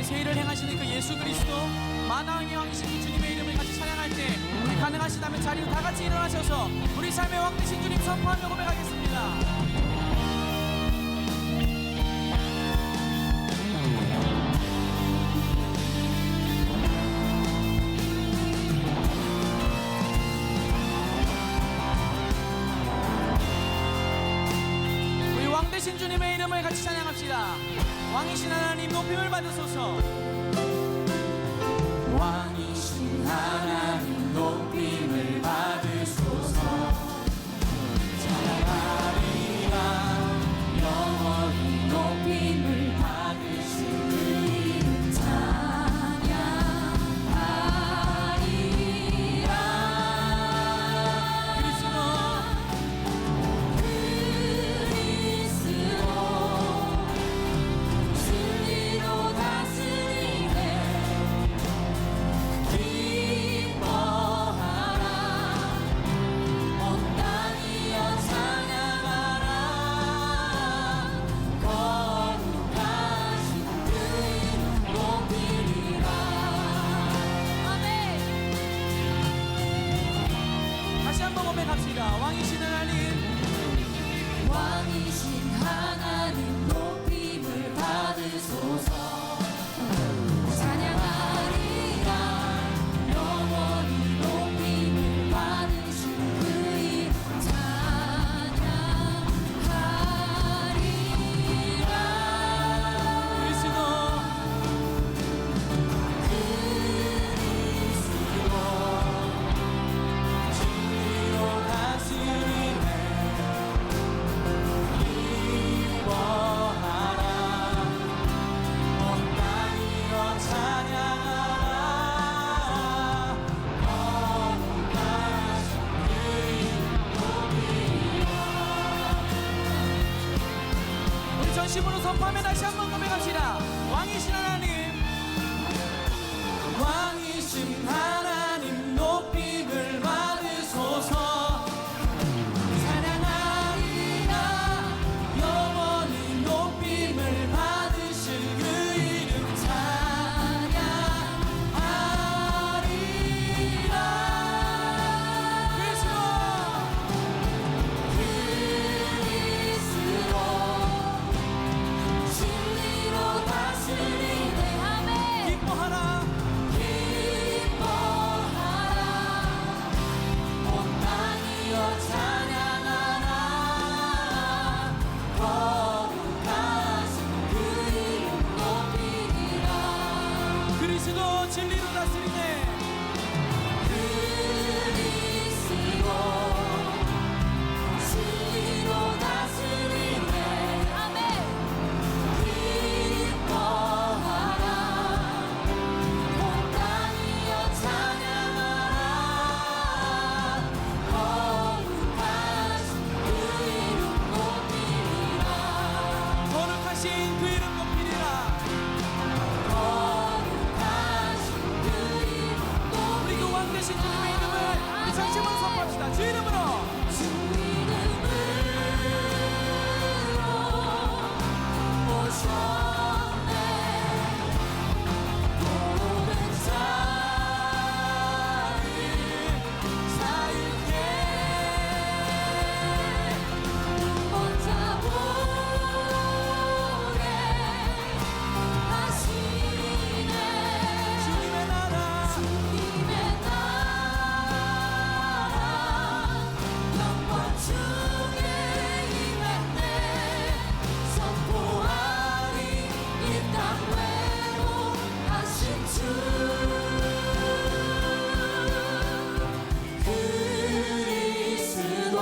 새 일을 행하시는 그 예수 그리스도 만왕의 왕이신 주님의 이름을 같이 찬양할 때 우리 가능하시다면 자리로 다 같이 일어나셔서 우리 삶의 왕 되신 주님 선포하며 고백하겠습니다. 왕되신 주님의 이름을 같이 찬양합시다. 왕이신 하나님 높임을 받으소서. 왕이신 하나님 높임을 받으소서. 찬양하리라 영원히 높임을 받으신 그 이름 찬양하리라. 왕이신 하나님, 왕이신 하나님 높임을 받으소서. 찬양하리라 영원히 높임을 받으신 그 이름 찬양하리라. 그리스도 전심으로 선포하며 다시 한번 고백합시다. 왕이신 하나님, 왕이신 하나님 높임을 받으소서. 찬양하리라 영원히 높임을 받으실 그 이름 찬양하리라. 그리스도 진리로 다스리네. 아멘. 기뻐하라 온 땅이여 찬양하라. 거룩하신 그 이름 높이리라. 그리스도 진리로 다스리네. 그리스도 진리로 다스리네. 아멘. 기뻐하라 온 땅이여 찬양하라. 거룩하신 그 이름 높이리라. 거룩하신 그 이름 높이리라. 거룩하신 그 이름 우리 그 왕 되신 주님의 이름을 이 전심으로 선포합시다. 주 이름으로. 주 이름으로 오셨네. 모든 자를 자유케 눈먼 자 보게 하시네. 주님의 나라 주님의 나라 영광 중에 임했네. 선포하리 이 땅 외로하신 주. 그리스도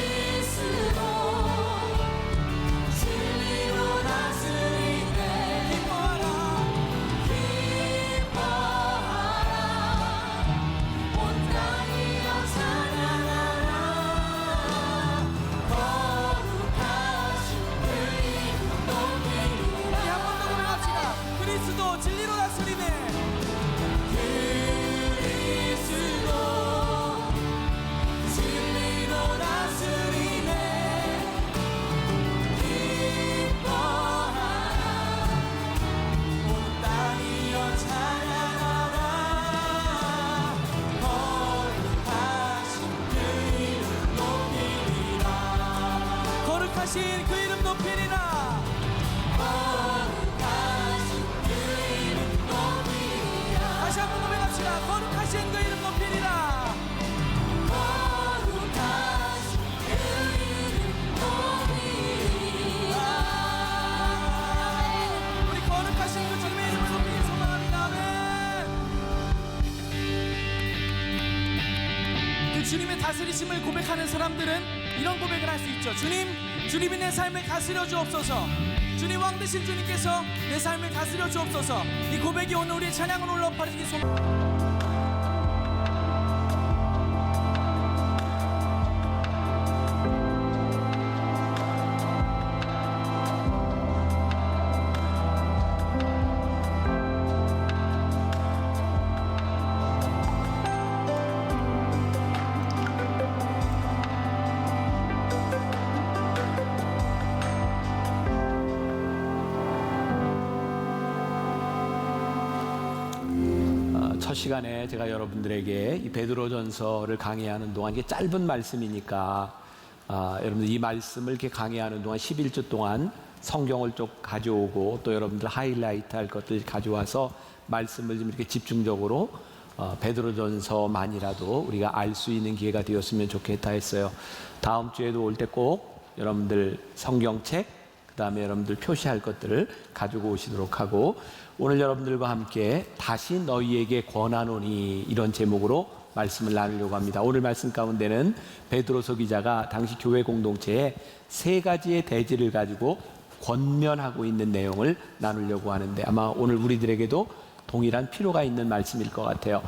그리스도 진리로 다스리네. 기뻐하라. 기뻐하라 온 땅이여 찬양하라. 거룩하신 그 이름 높이리라. 우리 한 번 더 고백합시다. 그리스도 진리로 다스리네. 그리스도 진리로 다스리네. 주님의 다스리심을 고백하는 사람들은 이런 고백을 할 수 있죠. 주님이 내 삶을 다스려 주옵소서. 주님 왕 되신 주님께서 내 삶을 다스려 주옵소서. 이 고백이 오늘 우리의 찬양을 올라퍼지기 소망. 첫 시간에 제가 여러분들에게 이 베드로전서를 강의하는 동안 이게 짧은 말씀이니까 여러분들 이 말씀을 이렇게 강의하는 동안 11주 동안 성경을 좀 가져오고 또 여러분들 하이라이트 할 것들 가져와서 말씀을 좀 이렇게 집중적으로 베드로전서만이라도 우리가 알 수 있는 기회가 되었으면 좋겠다 했어요. 다음 주에도 올 때 꼭 여러분들 성경책 그 다음에 여러분들 표시할 것들을 가지고 오시도록 하고, 오늘 여러분들과 함께 다시 너희에게 권하노니 이런 제목으로 말씀을 나누려고 합니다. 오늘 말씀 가운데는 베드로서 기자가 당시 교회 공동체에 세 가지의 대지를 가지고 권면하고 있는 내용을 나누려고 하는데 아마 오늘 우리들에게도 동일한 필요가 있는 말씀일 것 같아요.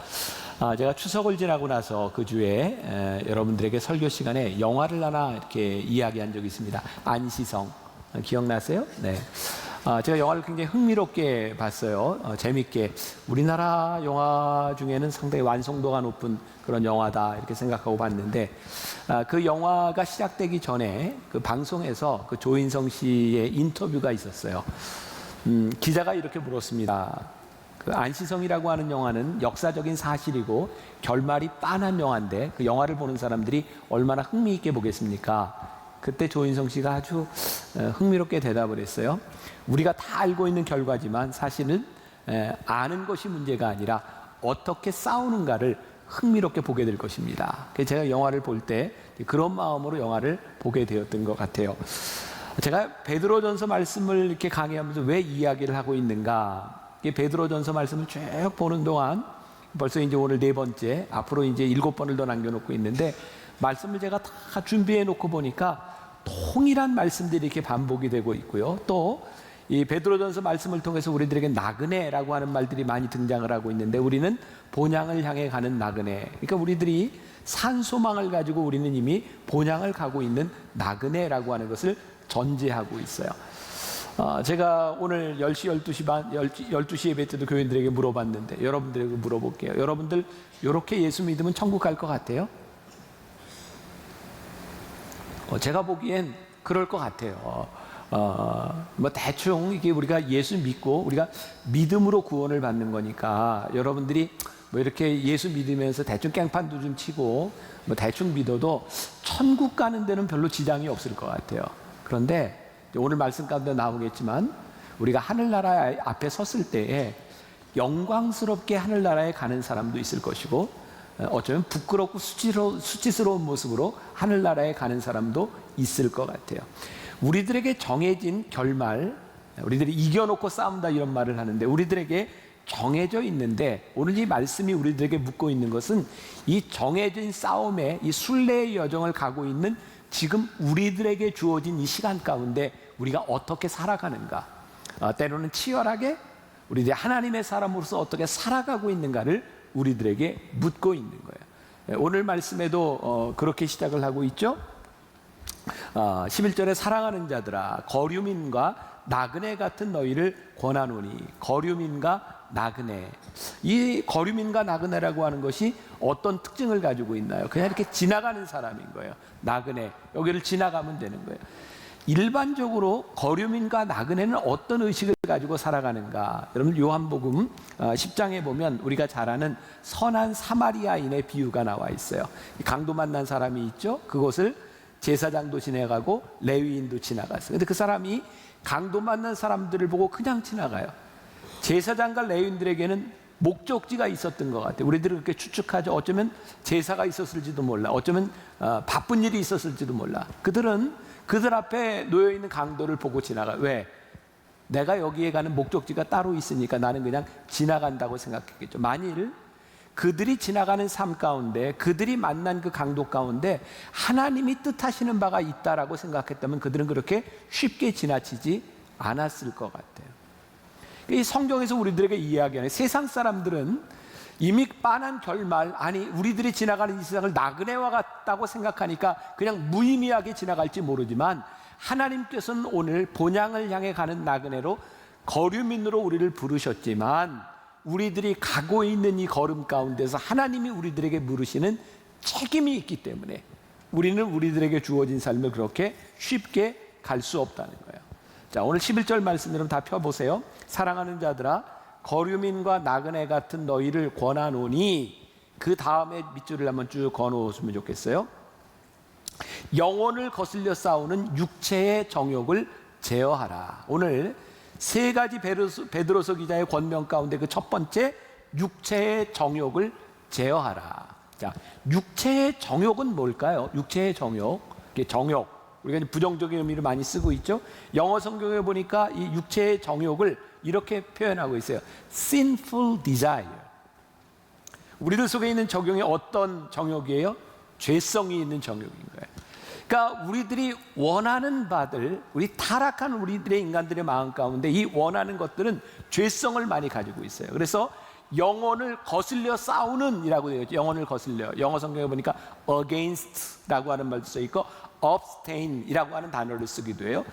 제가 추석을 지나고 나서 그 주에 여러분들에게 설교 시간에 영화를 하나 이렇게 이야기한 적이 있습니다. 안시성 기억나세요? 네. 제가 영화를 굉장히 흥미롭게 봤어요. 재밌게. 우리나라 영화 중에는 상당히 완성도가 높은 그런 영화다 이렇게 생각하고 봤는데, 그 영화가 시작되기 전에 그 방송에서 그 조인성 씨의 인터뷰가 있었어요. 기자가 이렇게 물었습니다. 그 안시성이라고 하는 영화는 역사적인 사실이고 결말이 빤한 영화인데 그 영화를 보는 사람들이 얼마나 흥미있게 보겠습니까? 그때 조인성 씨가 아주 흥미롭게 대답을 했어요. 우리가 다 알고 있는 결과지만 사실은 아는 것이 문제가 아니라 어떻게 싸우는가를 흥미롭게 보게 될 것입니다. 그래서 제가 영화를 볼 때 그런 마음으로 영화를 보게 되었던 것 같아요. 제가 베드로전서 말씀을 이렇게 강의하면서 왜 이야기를 하고 있는가? 베드로전서 말씀을 쭉 보는 동안 벌써 이제 오늘 4번째, 앞으로 이제 7번을 더 남겨놓고 있는데, 말씀을 제가 다 준비해 놓고 보니까 동일한 말씀들이 이렇게 반복이 되고 있고요. 또 이 베드로전서 말씀을 통해서 우리들에게 나그네라고 하는 말들이 많이 등장을 하고 있는데, 우리는 본향을 향해 가는 나그네. 그러니까 우리들이 산 소망을 가지고 우리는 이미 본향을 가고 있는 나그네라고 하는 것을 전제하고 있어요. 제가 오늘 10시, 12시 반, 12시 예배 때도 교인들에게 물어봤는데 여러분들에게 물어볼게요. 여러분들 이렇게 예수 믿으면 천국 갈 것 같아요? 제가 보기엔 그럴 것 같아요. 뭐 대충 이게 우리가 예수 믿고 우리가 믿음으로 구원을 받는 거니까 여러분들이 뭐 이렇게 예수 믿으면서 대충 깽판도 좀 치고 뭐 대충 믿어도 천국 가는 데는 별로 지장이 없을 것 같아요. 그런데 오늘 말씀 가운데 나오겠지만 우리가 하늘나라 앞에 섰을 때에 영광스럽게 하늘나라에 가는 사람도 있을 것이고, 어쩌면 부끄럽고 수치스러운 모습으로 하늘나라에 가는 사람도 있을 것 같아요. 우리들에게 정해진 결말, 우리들이 이겨놓고 싸운다 이런 말을 하는데 우리들에게 정해져 있는데, 오늘 이 말씀이 우리들에게 묻고 있는 것은 이 정해진 싸움의 이 순례의 여정을 가고 있는 지금 우리들에게 주어진 이 시간 가운데 우리가 어떻게 살아가는가, 때로는 치열하게 우리들이 하나님의 사람으로서 어떻게 살아가고 있는가를 우리들에게 묻고 있는 거예요. 오늘 말씀에도 그렇게 시작을 하고 있죠. 11절에 사랑하는 자들아 거류민과 나그네 같은 너희를 권하노니. 거류민과 나그네, 이 거류민과 나그네라고 하는 것이 어떤 특징을 가지고 있나요? 그냥 이렇게 지나가는 사람인 거예요. 나그네, 여기를 지나가면 되는 거예요. 일반적으로 거류민과 나그네는 어떤 의식을 가지고 살아가는가? 여러분 요한복음 10장에 보면 우리가 잘 아는 선한 사마리아인의 비유가 나와 있어요. 강도 만난 사람이 있죠. 그곳을 제사장도 지나가고 레위인도 지나갔어요. 근데 그 사람이 강도 만난 사람들을 보고 그냥 지나가요. 제사장과 레위인들에게는 목적지가 있었던 것 같아요. 우리들은 그렇게 추측하죠. 어쩌면 제사가 있었을지도 몰라. 어쩌면 바쁜 일이 있었을지도 몰라. 그들은 그들 앞에 놓여있는 강도를 보고 지나가요. 왜? 내가 여기에 가는 목적지가 따로 있으니까 나는 그냥 지나간다고 생각했겠죠. 만일 그들이 지나가는 삶 가운데, 그들이 만난 그 강도 가운데 하나님이 뜻하시는 바가 있다라고 생각했다면 그들은 그렇게 쉽게 지나치지 않았을 것 같아요. 이 성경에서 우리들에게 이야기하는 세상 사람들은 이미 빤한 결말, 아니 우리들이 지나가는 이 세상을 나그네와 같다고 생각하니까 그냥 무의미하게 지나갈지 모르지만, 하나님께서는 오늘 본향을 향해 가는 나그네로 거류민으로 우리를 부르셨지만, 우리들이 가고 있는 이 걸음 가운데서 하나님이 우리들에게 물으시는 책임이 있기 때문에 우리는 우리들에게 주어진 삶을 그렇게 쉽게 갈 수 없다는 거예요. 자, 오늘 11절 말씀 여러분 다 펴보세요. 사랑하는 자들아, 거류민과 나그네 같은 너희를 권하노니, 그 다음에 밑줄을 한번 쭉 그어놓으시면 좋겠어요. 영혼을 거슬려 싸우는 육체의 정욕을 제어하라. 오늘 세 가지 베드로서 기자의 권면 가운데 그 첫 번째, 육체의 정욕을 제어하라. 자, 육체의 정욕은 뭘까요? 육체의 정욕, 정욕, 우리가 이제 부정적인 의미를 많이 쓰고 있죠. 영어 성경에 보니까 이 육체의 정욕을 이렇게 표현하고 있어요. sinful desire. 우리들 속에 있는 정욕이 어떤 정욕이에요? 죄성이 있는 정욕인 거예요. 그러니까 우리들이 원하는 바들, 우리 타락한 우리들의 인간들의 마음 가운데 이 원하는 것들은 죄성을 많이 가지고 있어요. 그래서 영혼을 거슬려 싸우는 이라고 되어 있죠. 영혼을 거슬려. 영어 성경에 보니까 against라고 하는 말도 써 있고 abstain이라고 하는 단어를 쓰기도 해요.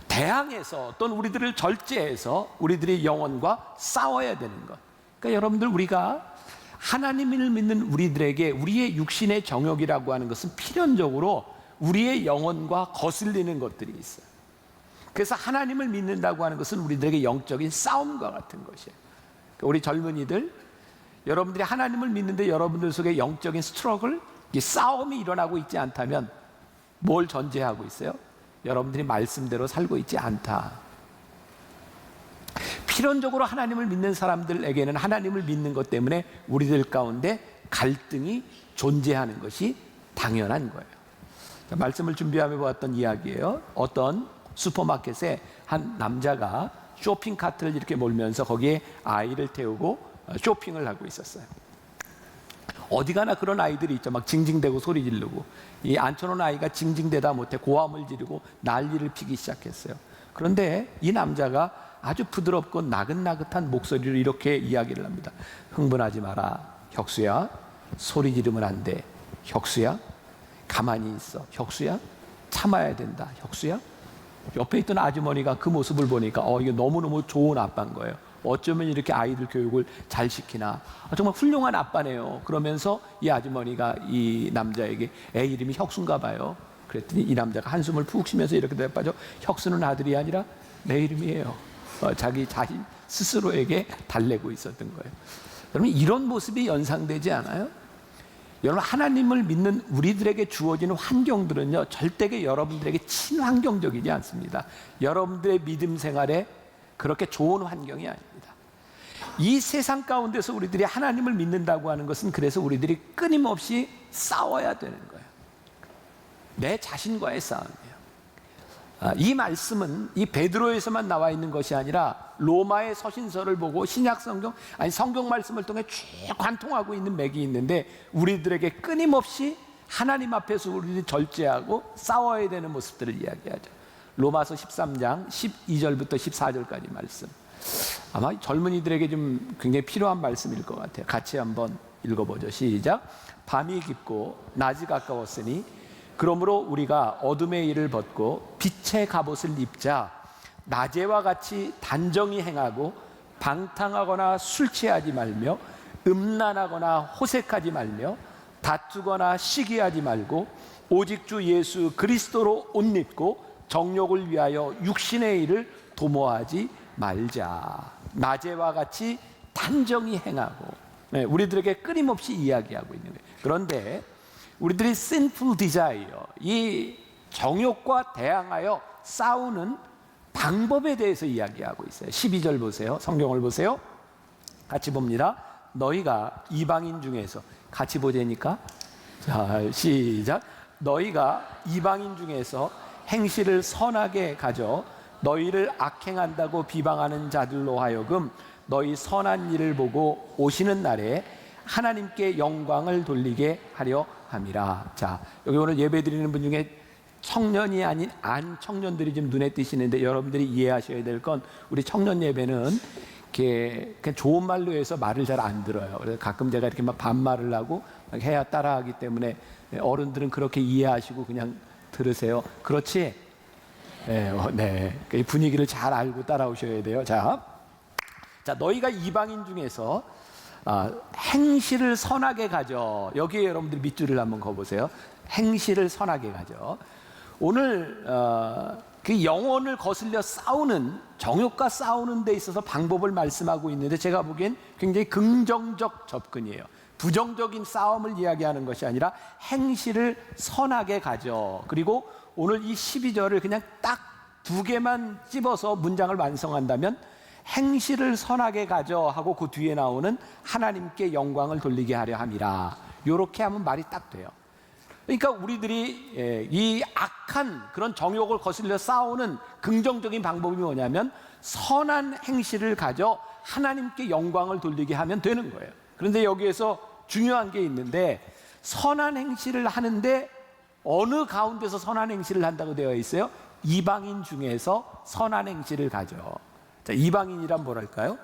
대항해서 또는 우리들을 절제해서 우리들의 영혼과 싸워야 되는 것. 그러니까 여러분들, 우리가 하나님을 믿는 우리들에게 우리의 육신의 정욕이라고 하는 것은 필연적으로 우리의 영혼과 거슬리는 것들이 있어요. 그래서 하나님을 믿는다고 하는 것은 우리들에게 영적인 싸움과 같은 것이에요. 그러니까 우리 젊은이들, 여러분들이 하나님을 믿는데 여러분들 속에 영적인 스트러글, 싸움이 일어나고 있지 않다면 뭘 전제하고 있어요? 여러분들이 말씀대로 살고 있지 않다. 필연적으로 하나님을 믿는 사람들에게는 하나님을 믿는 것 때문에 우리들 가운데 갈등이 존재하는 것이 당연한 거예요. 말씀을 준비하며 보았던 이야기예요. 어떤 슈퍼마켓에 한 남자가 쇼핑 카트를 이렇게 몰면서 거기에 아이를 태우고 쇼핑을 하고 있었어요. 어디 가나 그런 아이들이 있죠. 막 징징대고 소리 지르고, 이 앉혀놓은 아이가 징징대다 못해 고함을 지르고 난리를 피기 시작했어요. 그런데 이 남자가 아주 부드럽고 나긋나긋한 목소리로 이렇게 이야기를 합니다. 흥분하지 마라, 혁수야. 소리 지르면 안 돼, 혁수야. 가만히 있어, 혁수야. 참아야 된다, 혁수야. 옆에 있던 아주머니가 그 모습을 보니까 이게 너무너무 좋은 아빠인 거예요. 어쩌면 이렇게 아이들 교육을 잘 시키나, 정말 훌륭한 아빠네요. 그러면서 이 아주머니가 이 남자에게 애 이름이 혁수인가 봐요. 그랬더니 이 남자가 한숨을 푹 쉬면서 이렇게 대답하죠. 혁수는 아들이 아니라 내 이름이에요. 자기 자신 스스로에게 달래고 있었던 거예요. 여러분, 이런 모습이 연상되지 않아요? 여러분, 하나님을 믿는 우리들에게 주어지는 환경들은요, 절대로 여러분들에게 친환경적이지 않습니다. 여러분들의 믿음 생활에 그렇게 좋은 환경이 아닙니다. 이 세상 가운데서 우리들이 하나님을 믿는다고 하는 것은 그래서 우리들이 끊임없이 싸워야 되는 거예요. 내 자신과의 싸움이에요. 이 말씀은 이 베드로에서만 나와 있는 것이 아니라 로마의 서신서를 보고 신약 성경, 아니 성경 말씀을 통해 쭉 관통하고 있는 맥이 있는데, 우리들에게 끊임없이 하나님 앞에서 우리들이 절제하고 싸워야 되는 모습들을 이야기하죠. 로마서 13장 12절부터 14절까지 말씀, 아마 젊은이들에게 좀 굉장히 필요한 말씀일 것 같아요. 같이 한번 읽어보죠. 시작. 밤이 깊고 낮이 가까웠으니 그러므로 우리가 어둠의 일을 벗고 빛의 갑옷을 입자. 낮에와 같이 단정히 행하고 방탕하거나 술 취하지 말며 음란하거나 호색하지 말며 다투거나 시기하지 말고 오직 주 예수 그리스도로 옷 입고 정욕을 위하여 육신의 일을 도모하지 말자. 낮에와 같이 단정히 행하고, 우리들에게 끊임없이 이야기하고 있는 거예요. 그런데 우리들이 sinful desire, 이 정욕과 대항하여 싸우는 방법에 대해서 이야기하고 있어요. 12절 보세요. 성경을 보세요. 같이 봅니다. 너희가 이방인 중에서, 같이 보자니까. 자, 시작. 너희가 이방인 중에서 행실을 선하게 가져 너희를 악행한다고 비방하는 자들로 하여금 너희 선한 일을 보고 오시는 날에 하나님께 영광을 돌리게 하려 함이라. 자, 여기 오늘 예배 드리는 분 중에 청년이 아닌 안 청년들이 지금 눈에 띄시는데, 여러분들이 이해하셔야 될 건 우리 청년 예배는 이렇게 그냥 좋은 말로 해서 말을 잘 안 들어요. 그래서 가끔 제가 이렇게 막 반말을 하고 막 해야 따라하기 때문에 어른들은 그렇게 이해하시고 그냥 들으세요. 그렇지? 네. 그 분위기를 잘 알고 따라오셔야 돼요. 자, 너희가 이방인 중에서 행실을 선하게 가져. 여기에 여러분들 밑줄을 한번 그어보세요. 행실을 선하게 가져. 오늘 그 영혼을 거슬려 싸우는, 정욕과 싸우는 데 있어서 방법을 말씀하고 있는데, 제가 보기엔 굉장히 긍정적 접근이에요. 부정적인 싸움을 이야기하는 것이 아니라 행실을 선하게 가져. 그리고 오늘 이 12절을 그냥 딱 2개만 찝어서 문장을 완성한다면, 행실을 선하게 가져 하고 그 뒤에 나오는 하나님께 영광을 돌리게 하려 함이라. 요렇게 하면 말이 딱 돼요. 그러니까 우리들이 이 악한 그런 정욕을 거슬려 싸우는 긍정적인 방법이 뭐냐면, 선한 행실을 가져 하나님께 영광을 돌리게 하면 되는 거예요. 그런데 여기에서 중요한 게 있는데, 선한 행실을 하는데 어느 가운데서 선한 행실을 한다고 되어 있어요? 이방인 중에서 선한 행실을 가져. 자, 이방인이란 뭐랄까요?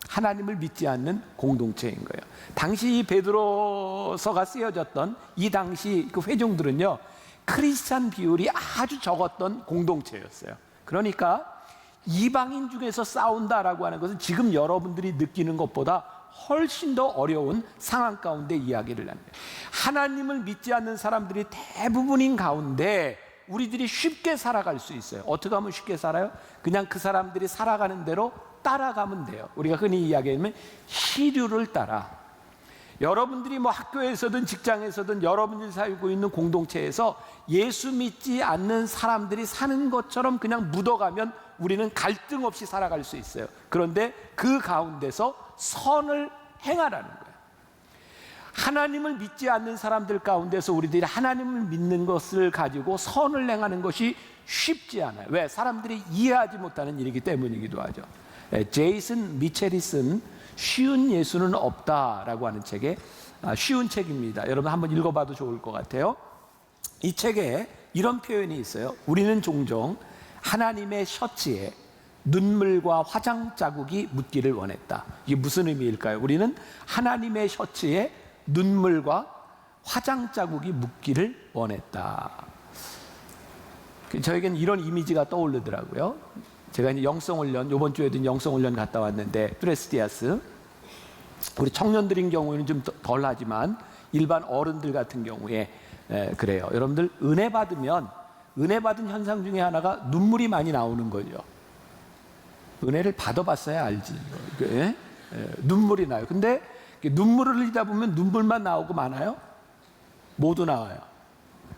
하나님을 믿지 않는 공동체인 거예요. 당시 베드로서가 쓰여졌던 이 당시 그 회중들은요, 크리스찬 비율이 아주 적었던 공동체였어요. 그러니까 이방인 중에서 싸운다라고 하는 것은 지금 여러분들이 느끼는 것보다 훨씬 더 어려운 상황 가운데 이야기를 합니다. 하나님을 믿지 않는 사람들이 대부분인 가운데 우리들이 쉽게 살아갈 수 있어요. 어떻게 하면 쉽게 살아요? 그냥 그 사람들이 살아가는 대로 따라가면 돼요. 우리가 흔히 이야기하면 시류를 따라. 여러분들이 뭐 학교에서든 직장에서든 여러분들이 살고 있는 공동체에서 예수 믿지 않는 사람들이 사는 것처럼 그냥 묻어가면 우리는 갈등 없이 살아갈 수 있어요. 그런데 그 가운데서 선을 행하라는 거예요. 하나님을 믿지 않는 사람들 가운데서 우리들이 하나님을 믿는 것을 가지고 선을 행하는 것이 쉽지 않아요. 왜? 사람들이 이해하지 못하는 일이기 때문이기도 하죠. 제이슨 미첼이 쓴 쉬운 예수는 없다라고 하는 책에 쉬운 책입니다. 여러분 한번 읽어봐도 좋을 것 같아요. 이 책에 이런 표현이 있어요. 우리는 종종 하나님의 셔츠에 눈물과 화장 자국이 묻기를 원했다. 이게 무슨 의미일까요? 우리는 하나님의 셔츠에 눈물과 화장 자국이 묻기를 원했다. 저에겐 이런 이미지가 떠오르더라고요. 제가 이제 영성훈련, 이번 주에도 영성훈련 갔다 왔는데, 프레스디아스, 우리 청년들인 경우에는 좀 덜 하지만 일반 어른들 같은 경우에 그래요. 여러분들 은혜 받으면, 은혜 받은 현상 중에 하나가 눈물이 많이 나오는 거죠. 은혜를 받아봤어야 알지. 눈물이 나요. 근데 눈물을 흘리다 보면 눈물만 나오고 많아요? 모두 나와요.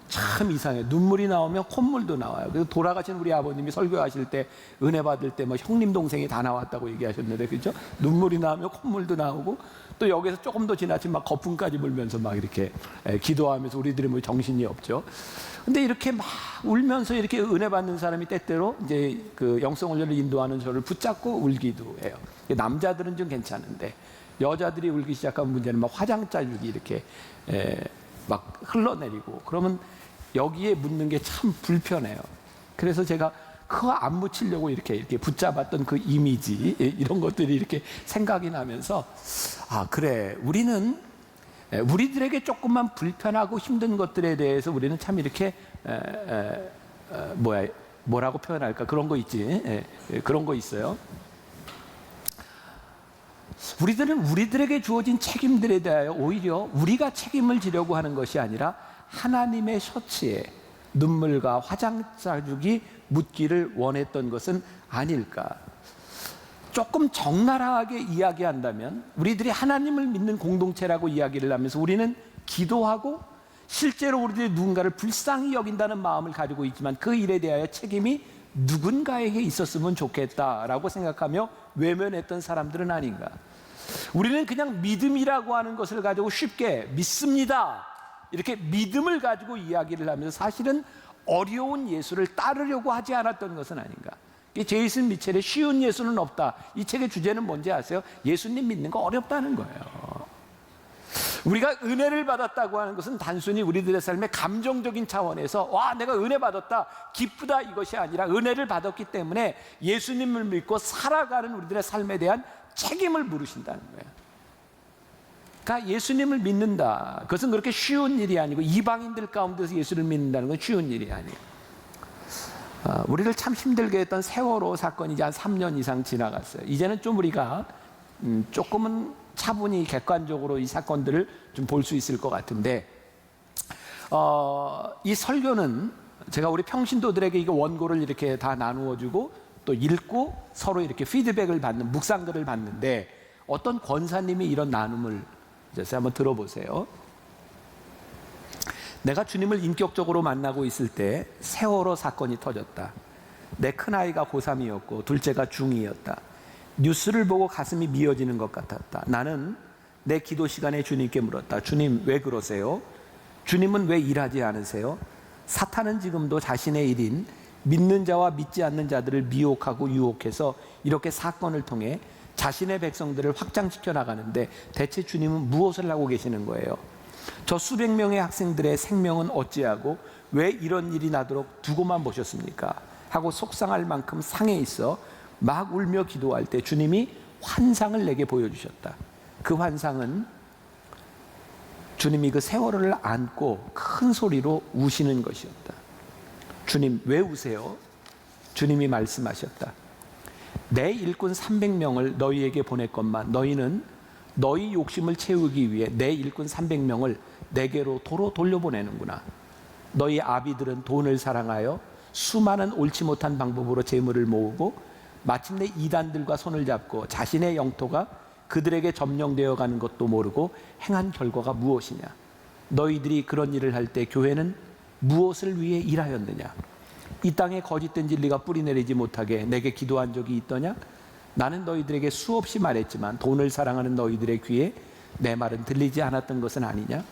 참 이상해요. 눈물이 나오면 콧물도 나와요. 그래서 돌아가신 우리 아버님이 설교하실 때 은혜 받을 때 뭐 형님 동생이 다 나왔다고 얘기하셨는데, 그렇죠? 눈물이 나오면 콧물도 나오고, 또 여기서 조금 더 지나치면 막 거품까지 불면서 막 이렇게 기도하면서 우리들이 뭐 정신이 없죠. 근데 이렇게 막 울면서 이렇게 은혜 받는 사람이 때때로 이제 그 영성훈련을 인도하는 저를 붙잡고 울기도 해요. 남자들은 좀 괜찮은데 여자들이 울기 시작하면 문제는 막 화장 자국이 이렇게 막 흘러내리고, 그러면 여기에 묻는 게 참 불편해요. 그래서 제가 그거 안 묻히려고 이렇게 붙잡았던 그 이미지, 이런 것들이 이렇게 생각이 나면서, 아, 그래, 우리는 우리들에게 조금만 불편하고 힘든 것들에 대해서 우리는 참 이렇게 뭐라고 표현할까, 그런 거 있지. 그런 거 있어요. 우리들은 우리들에게 주어진 책임들에 대하여 오히려 우리가 책임을 지려고 하는 것이 아니라 하나님의 셔츠에 눈물과 화장 자국이 묻기를 원했던 것은 아닐까. 조금 적나라하게 이야기한다면, 우리들이 하나님을 믿는 공동체라고 이야기를 하면서 우리는 기도하고 실제로 우리들이 누군가를 불쌍히 여긴다는 마음을 가지고 있지만 그 일에 대하여 책임이 누군가에게 있었으면 좋겠다라고 생각하며 외면했던 사람들은 아닌가. 우리는 그냥 믿음이라고 하는 것을 가지고 쉽게 믿습니다, 이렇게 믿음을 가지고 이야기를 하면서 사실은 어려운 예수를 따르려고 하지 않았던 것은 아닌가. 제이슨 미첼의 쉬운 예수는 없다, 이 책의 주제는 뭔지 아세요? 예수님 믿는 거 어렵다는 거예요. 우리가 은혜를 받았다고 하는 것은 단순히 우리들의 삶의 감정적인 차원에서 와 내가 은혜 받았다 기쁘다 이것이 아니라 은혜를 받았기 때문에 예수님을 믿고 살아가는 우리들의 삶에 대한 책임을 물으신다는 거예요. 그러니까 예수님을 믿는다, 그것은 그렇게 쉬운 일이 아니고 이방인들 가운데서 예수를 믿는다는 건 쉬운 일이 아니에요. 우리를 참 힘들게 했던 세월호 사건이 이제 한 3년 이상 지나갔어요. 이제는 좀 우리가 조금은 차분히 객관적으로 이 사건들을 좀 볼 수 있을 것 같은데, 이 설교는 제가 우리 평신도들에게 이거 원고를 이렇게 다 나누어주고 또 읽고 서로 이렇게 피드백을 받는 묵상들을 받는데, 어떤 권사님이 이런 나눔을 이제 한번 들어보세요. 내가 주님을 인격적으로 만나고 있을 때 세월호 사건이 터졌다. 내 큰아이가 고3이었고 둘째가 중2였다. 뉴스를 보고 가슴이 미어지는 것 같았다. 나는 내 기도 시간에 주님께 물었다. 주님, 왜 그러세요? 주님은 왜 일하지 않으세요? 사탄은 지금도 자신의 일인 믿는 자와 믿지 않는 자들을 미혹하고 유혹해서 이렇게 사건을 통해 자신의 백성들을 확장시켜 나가는데 대체 주님은 무엇을 하고 계시는 거예요? 저 수백 명의 학생들의 생명은 어찌하고 왜 이런 일이 나도록 두고만 보셨습니까? 하고 속상할 만큼 상해 있어 막 울며 기도할 때 주님이 환상을 내게 보여주셨다. 그 환상은 주님이 그 세월호를 안고 큰 소리로 우시는 것이었다. 주님, 왜 우세요? 주님이 말씀하셨다. 내 일꾼 300명을 너희에게 보냈건만 너희는 너희 욕심을 채우기 위해 내 일꾼 300명을 내게로 도로 돌려보내는구나. 너희 아비들은 돈을 사랑하여 수많은 옳지 못한 방법으로 재물을 모으고 마침내 이단들과 손을 잡고 자신의 영토가 그들에게 점령되어 가는 것도 모르고 행한 결과가 무엇이냐? 너희들이 그런 일을 할 때 교회는 무엇을 위해 일하였느냐? 이 땅에 거짓된 진리가 뿌리내리지 못하게 내게 기도한 적이 있더냐? 나는 너희들에게 수없이 말했지만 돈을 사랑하는 너희들의 귀에 내 말은 들리지 않았던 것은 아니냐?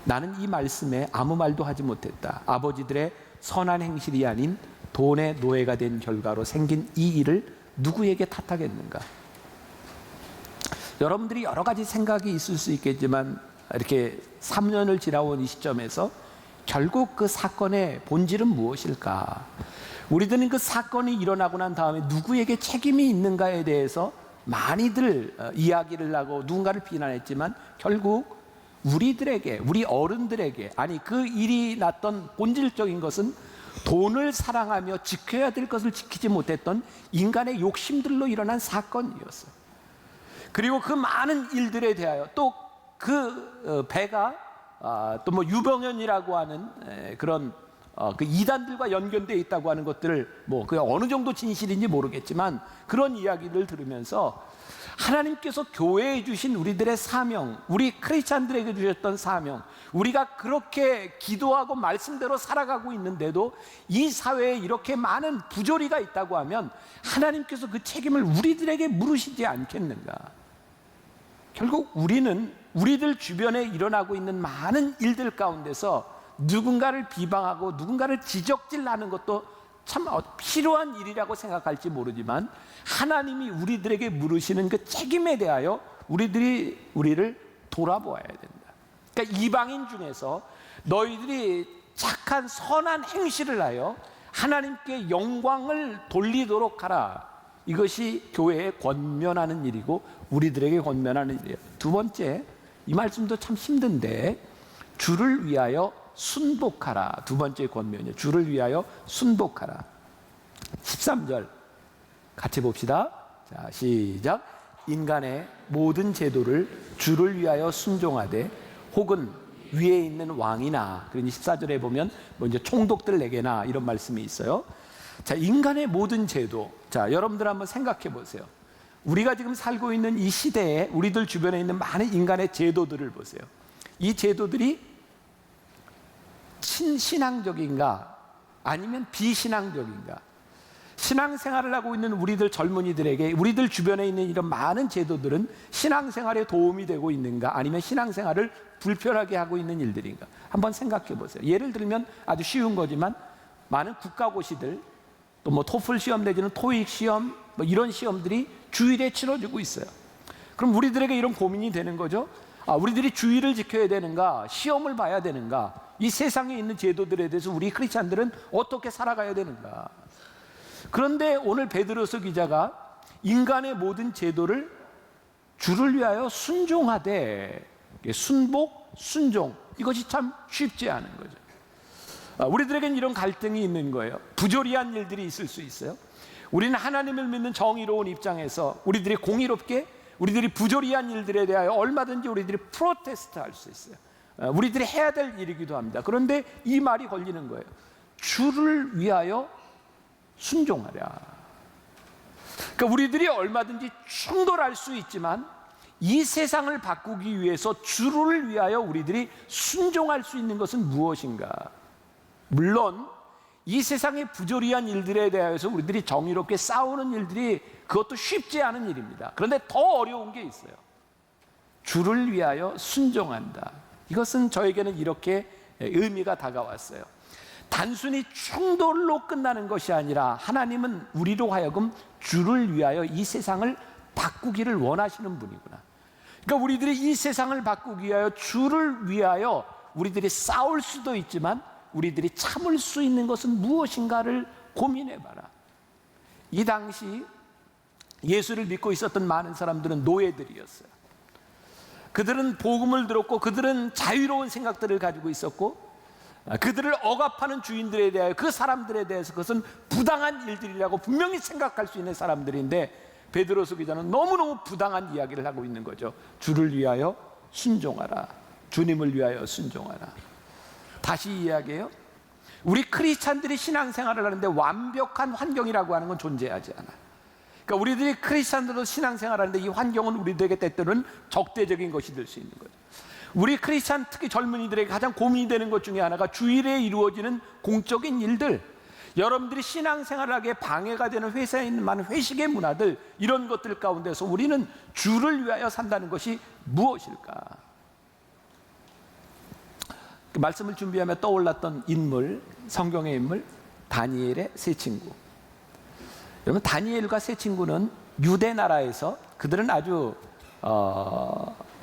나는 이 말씀에 아무 말도 하지 못했다. 아버지들의 선한 행실이 아닌 돈의 노예가 된 결과로 생긴 이 일을 누구에게 탓하겠는가? 여러분들이 여러 가지 생각이 있을 수 있겠지만 이렇게 3년을 지나온 이 시점에서 결국 그 사건의 본질은 무엇일까? 우리들은 그 사건이 일어나고 난 다음에 누구에게 책임이 있는가에 대해서 많이들 이야기를 하고 누군가를 비난했지만 결국 우리들에게, 우리 어른들에게, 아니 그 일이 났던 본질적인 것은 돈을 사랑하며 지켜야 될 것을 지키지 못했던 인간의 욕심들로 일어난 사건이었어요. 그리고 그 많은 일들에 대하여 또 그 배가 또 뭐 유병현이라고 하는 그런 그 이단들과 연결되어 있다고 하는 것들을 뭐 그 어느 정도 진실인지 모르겠지만 그런 이야기를 들으면서 하나님께서 교회에 주신 우리들의 사명, 우리 크리스찬들에게 주셨던 사명, 우리가 그렇게 기도하고 말씀대로 살아가고 있는데도 이 사회에 이렇게 많은 부조리가 있다고 하면 하나님께서 그 책임을 우리들에게 물으시지 않겠는가? 결국 우리는 우리들 주변에 일어나고 있는 많은 일들 가운데서 누군가를 비방하고 누군가를 지적질하는 것도 참 필요한 일이라고 생각할지 모르지만 하나님이 우리들에게 물으시는 그 책임에 대하여 우리를 돌아보아야 된다. 그러니까 이방인 중에서 너희들이 착한 선한 행실을 하여 하나님께 영광을 돌리도록 하라. 이것이 교회에 권면하는 일이고 우리들에게 권면하는 일이에요. 두 번째, 이 말씀도 참 힘든데 주를 위하여 순복하라. 두 번째 권면이에요. 주를 위하여 순복하라. 13절 같이 봅시다. 자, 시작. 인간의 모든 제도를 주를 위하여 순종하되 혹은 위에 있는 왕이나, 그러니 14절에 보면 뭐 이제 총독들에게나 이런 말씀이 있어요. 자, 인간의 모든 제도. 자, 여러분들 한번 생각해 보세요. 우리가 지금 살고 있는 이 시대에 우리들 주변에 있는 많은 인간의 제도들을 보세요. 이 제도들이 친신앙적인가 아니면 비신앙적인가? 신앙생활을 하고 있는 우리들 젊은이들에게 우리들 주변에 있는 이런 많은 제도들은 신앙생활에 도움이 되고 있는가 아니면 신앙생활을 불편하게 하고 있는 일들인가? 한번 생각해 보세요. 예를 들면 아주 쉬운 거지만 많은 국가고시들 또 뭐 토플 시험 내지는 토익 시험 뭐 이런 시험들이 주일에 치러지고 있어요. 그럼 우리들에게 이런 고민이 되는 거죠. 우리들이 주의를 지켜야 되는가, 시험을 봐야 되는가, 이 세상에 있는 제도들에 대해서 우리 크리스찬들은 어떻게 살아가야 되는가. 그런데 오늘 베드로서 기자가 인간의 모든 제도를 주를 위하여 순종하되, 순복, 순종, 이것이 참 쉽지 않은 거죠. 우리들에겐 이런 갈등이 있는 거예요. 부조리한 일들이 있을 수 있어요. 우리는 하나님을 믿는 정의로운 입장에서 우리들이 공의롭게 우리들이 부조리한 일들에 대하여 얼마든지 우리들이 프로테스트 할 수 있어요. 우리들이 해야 될 일이기도 합니다. 그런데 이 말이 걸리는 거예요. 주를 위하여 순종하랴. 그러니까 우리들이 얼마든지 충돌할 수 있지만 이 세상을 바꾸기 위해서 주를 위하여 우리들이 순종할 수 있는 것은 무엇인가? 물론 이 세상의 부조리한 일들에 대해서 우리들이 정의롭게 싸우는 일들이 그것도 쉽지 않은 일입니다. 그런데 더 어려운 게 있어요. 주를 위하여 순종한다. 이것은 저에게는 이렇게 의미가 다가왔어요. 단순히 충돌로 끝나는 것이 아니라 하나님은 우리로 하여금 주를 위하여 이 세상을 바꾸기를 원하시는 분이구나. 그러니까 우리들이 이 세상을 바꾸기 위하여 주를 위하여 우리들이 싸울 수도 있지만 우리들이 참을 수 있는 것은 무엇인가를 고민해봐라. 이 당시 예수를 믿고 있었던 많은 사람들은 노예들이었어요. 그들은 복음을 들었고 그들은 자유로운 생각들을 가지고 있었고 그들을 억압하는 주인들에 대하여 그 사람들에 대해서 그것은 부당한 일들이라고 분명히 생각할 수 있는 사람들인데 베드로서 기자는 너무너무 부당한 이야기를 하고 있는 거죠. 주를 위하여 순종하라. 주님을 위하여 순종하라. 다시 이야기해요. 우리 크리스찬들이 신앙생활을 하는데 완벽한 환경이라고 하는 건 존재하지 않아요. 그러니까 우리들이 크리스찬들로 신앙생활을 하는데 이 환경은 우리들에게 때때로는 적대적인 것이 될 수 있는 거죠. 우리 크리스찬 특히 젊은이들에게 가장 고민이 되는 것 중에 하나가 주일에 이루어지는 공적인 일들, 여러분들이 신앙생활을 하기에 방해가 되는 회사에 있는 많은 회식의 문화들, 이런 것들 가운데서 우리는 주를 위하여 산다는 것이 무엇일까? 그 말씀을 준비하며 떠올랐던 인물, 성경의 인물 다니엘의 세 친구. 여러분, 다니엘과 세 친구는 유대 나라에서 그들은 아주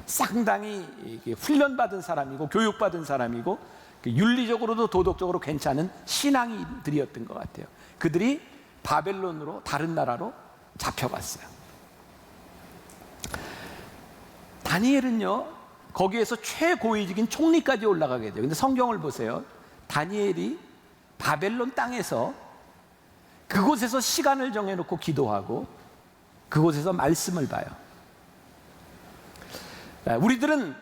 상당히 훈련받은 사람이고 교육받은 사람이고 윤리적으로도 도덕적으로 괜찮은 신앙인들이었던 것 같아요. 그들이 바벨론으로, 다른 나라로 잡혀갔어요. 다니엘은요, 거기에서 최고위직인 총리까지 올라가게 돼요. 근데 성경을 보세요. 다니엘이 바벨론 땅에서 그곳에서 시간을 정해놓고 기도하고 그곳에서 말씀을 봐요. 우리들은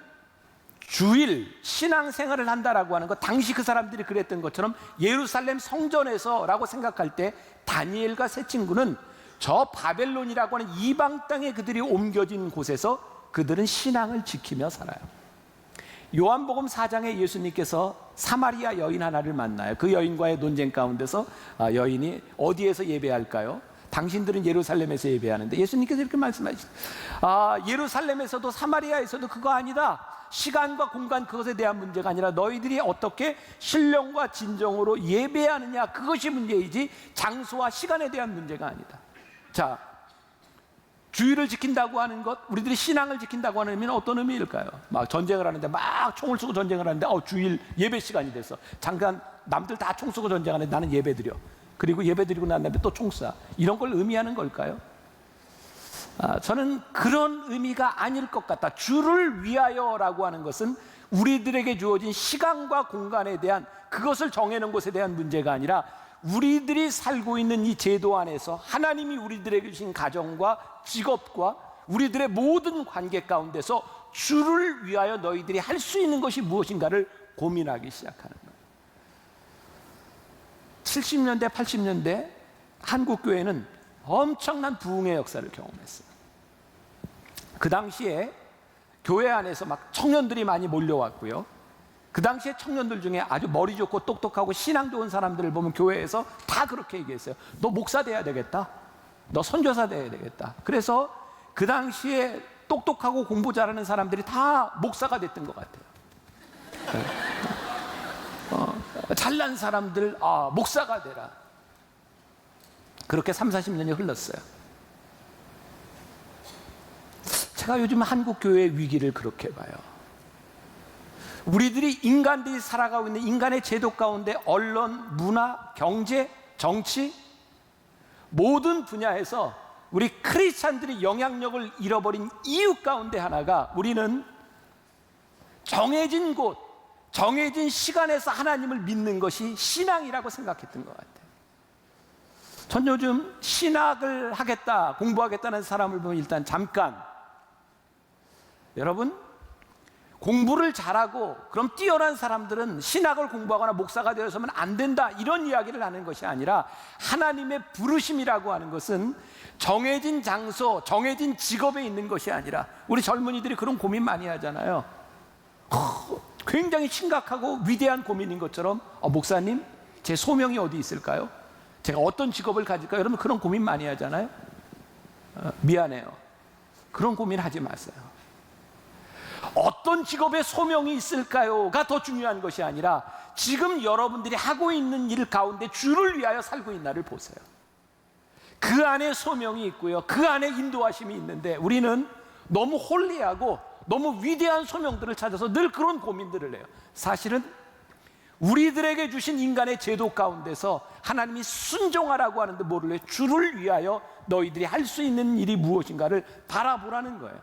주일 신앙생활을 한다라고 하는 것, 당시 그 사람들이 그랬던 것처럼 예루살렘 성전에서라고 생각할 때 다니엘과 세 친구는 저 바벨론이라고 하는 이방 땅에 그들이 옮겨진 곳에서 그들은 신앙을 지키며 살아요. 요한복음 4장에 예수님께서 사마리아 여인 하나를 만나요. 그 여인과의 논쟁 가운데서 여인이 어디에서 예배할까요? 당신들은 예루살렘에서 예배하는데 예수님께서 이렇게 말씀하시죠. 예루살렘에서도 사마리아에서도 그거 아니다. 시간과 공간 그것에 대한 문제가 아니라 너희들이 어떻게 신령과 진정으로 예배하느냐, 그것이 문제이지 장소와 시간에 대한 문제가 아니다. 자, 주의를 지킨다고 하는 것, 우리들이 신앙을 지킨다고 하는 의미는 어떤 의미일까요? 막 전쟁을 하는데 막 총을 쏘고 전쟁을 하는데 주일 예배 시간이 됐어. 잠깐 남들 다 총 쏘고 전쟁하는데 나는 예배 드려. 그리고 예배 드리고 난 다음에 또 총 쏴. 이런 걸 의미하는 걸까요? 저는 그런 의미가 아닐 것 같다. 주를 위하여라고 하는 것은 우리들에게 주어진 시간과 공간에 대한, 그것을 정해놓은 것에 대한 문제가 아니라 우리들이 살고 있는 이 제도 안에서 하나님이 우리들에게 주신 가정과 직업과 우리들의 모든 관계 가운데서 주를 위하여 너희들이 할 수 있는 것이 무엇인가를 고민하기 시작하는 거예요. 70년대, 80년대 한국 교회는 엄청난 부흥의 역사를 경험했어요. 그 당시에 교회 안에서 막 청년들이 많이 몰려왔고요. 그 당시에 청년들 중에 아주 머리 좋고 똑똑하고 신앙 좋은 사람들을 보면 교회에서 다 그렇게 얘기했어요. 너 목사 돼야 되겠다. 너 선교사 돼야 되겠다. 그래서 그 당시에 똑똑하고 공부 잘하는 사람들이 다 목사가 됐던 것 같아요. 잘난 사람들 목사가 되라. 그렇게 30, 40년이 흘렀어요. 제가 요즘 한국 교회의 위기를 그렇게 봐요. 우리들이 인간들이 살아가고 있는 인간의 제도 가운데 언론, 문화, 경제, 정치 모든 분야에서 우리 크리스찬들이 영향력을 잃어버린 이유 가운데 하나가 우리는 정해진 곳, 정해진 시간에서 하나님을 믿는 것이 신앙이라고 생각했던 것 같아요. 전 요즘 신학을 하겠다, 공부하겠다는 사람을 보면 일단 잠깐, 여러분 공부를 잘하고 그럼 뛰어난 사람들은 신학을 공부하거나 목사가 되어서는 안 된다 이런 이야기를 하는 것이 아니라 하나님의 부르심이라고 하는 것은 정해진 장소, 정해진 직업에 있는 것이 아니라 우리 젊은이들이 그런 고민 많이 하잖아요. 굉장히 심각하고 위대한 고민인 것처럼 목사님 제 소명이 어디 있을까요? 제가 어떤 직업을 가질까요? 여러분 그런 고민 많이 하잖아요. 미안해요. 그런 고민 하지 마세요. 어떤 직업에 소명이 있을까요가 더 중요한 것이 아니라 지금 여러분들이 하고 있는 일 가운데 주를 위하여 살고 있나를 보세요. 그 안에 소명이 있고요. 그 안에 인도하심이 있는데 우리는 너무 홀리하고 너무 위대한 소명들을 찾아서 늘 그런 고민들을 해요. 사실은 우리들에게 주신 인간의 제도 가운데서 하나님이 순종하라고 하는데 뭐를 해요? 주를 위하여 너희들이 할 수 있는 일이 무엇인가를 바라보라는 거예요.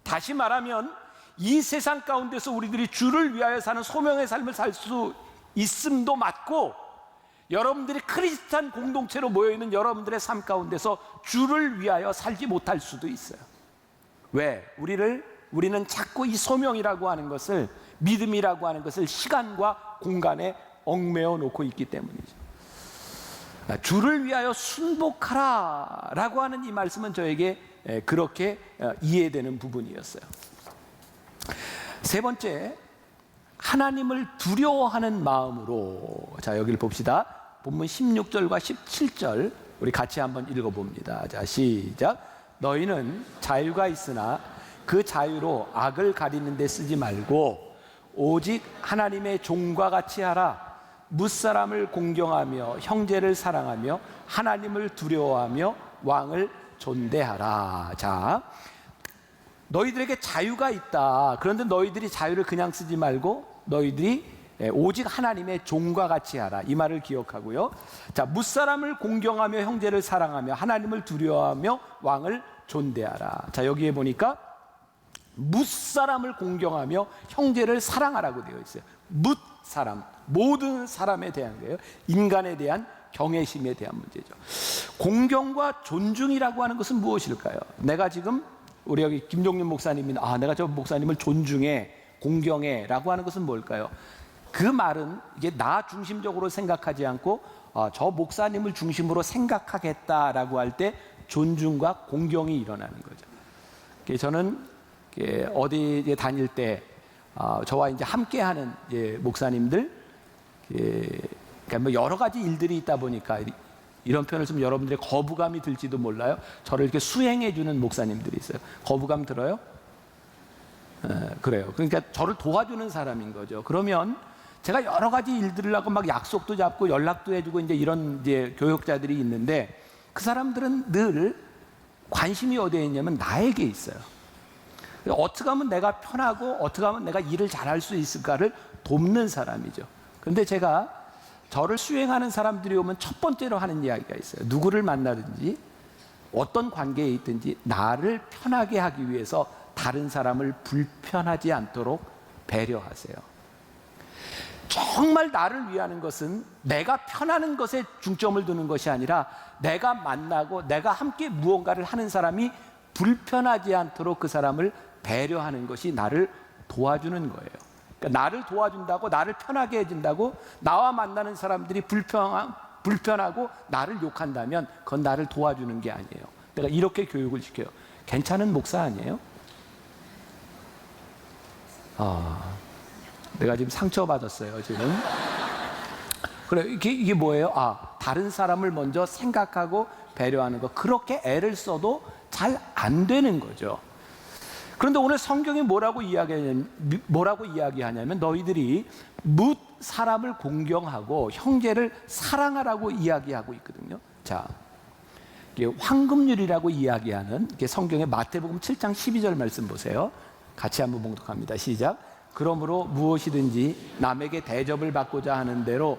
다시 말하면 이 세상 가운데서 우리들이 주를 위하여 사는 소명의 삶을 살 수 있음도 맞고 여러분들이 크리스찬 공동체로 모여있는 여러분들의 삶 가운데서 주를 위하여 살지 못할 수도 있어요. 왜? 우리는 자꾸 이 소명이라고 하는 것을, 믿음이라고 하는 것을 시간과 공간에 얽매어 놓고 있기 때문이죠. 주를 위하여 순복하라 라고 하는 이 말씀은 저에게 그렇게 이해되는 부분이었어요. 세 번째, 하나님을 두려워하는 마음으로. 자, 여기를 봅시다. 본문 16절과 17절 우리 같이 한번 읽어봅니다. 자, 시작. 너희는 자유가 있으나 그 자유로 악을 가리는 데 쓰지 말고 오직 하나님의 종과 같이 하라. 뭇사람을 공경하며 형제를 사랑하며 하나님을 두려워하며 왕을 존대하라. 자, 너희들에게 자유가 있다. 그런데 너희들이 자유를 그냥 쓰지 말고 너희들이 오직 하나님의 종과 같이 하라. 이 말을 기억하고요. 자, 뭇사람을 공경하며 형제를 사랑하며 하나님을 두려워하며 왕을 존대하라. 자, 여기에 보니까 뭇사람을 공경하며 형제를 사랑하라고 되어 있어요. 뭇사람, 모든 사람에 대한 거예요. 인간에 대한 경외심에 대한 문제죠. 공경과 존중이라고 하는 것은 무엇일까요? 내가 지금 우리 여기 김종윤 목사님이 내가 저 목사님을 존중해, 공경해 라고 하는 것은 뭘까요? 그 말은 이게 나 중심적으로 생각하지 않고 저 목사님을 중심으로 생각하겠다라고 할 때 존중과 공경이 일어나는 거죠. 저는 어디 다닐 때 저와 이제 함께하는 목사님들, 그러니까 뭐 여러 가지 일들이 있다 보니까 이런 표현을 쓰면 여러분들의 거부감이 들지도 몰라요. 저를 이렇게 수행해 주는 목사님들이 있어요. 거부감 들어요? 그래요. 그러니까 저를 도와주는 사람인 거죠. 그러면 제가 여러 가지 일들을 하고 막 약속도 잡고 연락도 해주고 이제 이런 이제 교역자들이 있는데 그 사람들은 늘 관심이 어디에 있냐면 나에게 있어요. 어떻게 하면 내가 편하고 어떻게 하면 내가 일을 잘할 수 있을까를 돕는 사람이죠. 그런데 제가 저를 수행하는 사람들이 오면 첫 번째로 하는 이야기가 있어요. 누구를 만나든지 어떤 관계에 있든지 나를 편하게 하기 위해서 다른 사람을 불편하지 않도록 배려하세요. 정말 나를 위하는 것은 내가 편하는 것에 중점을 두는 것이 아니라 내가 만나고 내가 함께 무언가를 하는 사람이 불편하지 않도록 그 사람을 배려하는 것이 나를 도와주는 거예요. 그러니까 나를 도와준다고, 나를 편하게 해준다고 나와 만나는 사람들이 불편하고 나를 욕한다면 그건 나를 도와주는 게 아니에요. 내가 이렇게 교육을 시켜요. 괜찮은 목사 아니에요? 내가 지금 상처받았어요, 지금. 그래, 이게 뭐예요? 다른 사람을 먼저 생각하고 배려하는 거. 그렇게 애를 써도 잘 안 되는 거죠. 그런데 오늘 성경이 뭐라고 이야기하냐면 너희들이 뭇 사람을 공경하고 형제를 사랑하라고 이야기하고 있거든요. 자, 이게 황금률이라고 이야기하는 이게 성경의 마태복음 7장 12절 말씀 보세요. 같이 한번 봉독합니다. 시작. 그러므로 무엇이든지 남에게 대접을 받고자 하는 대로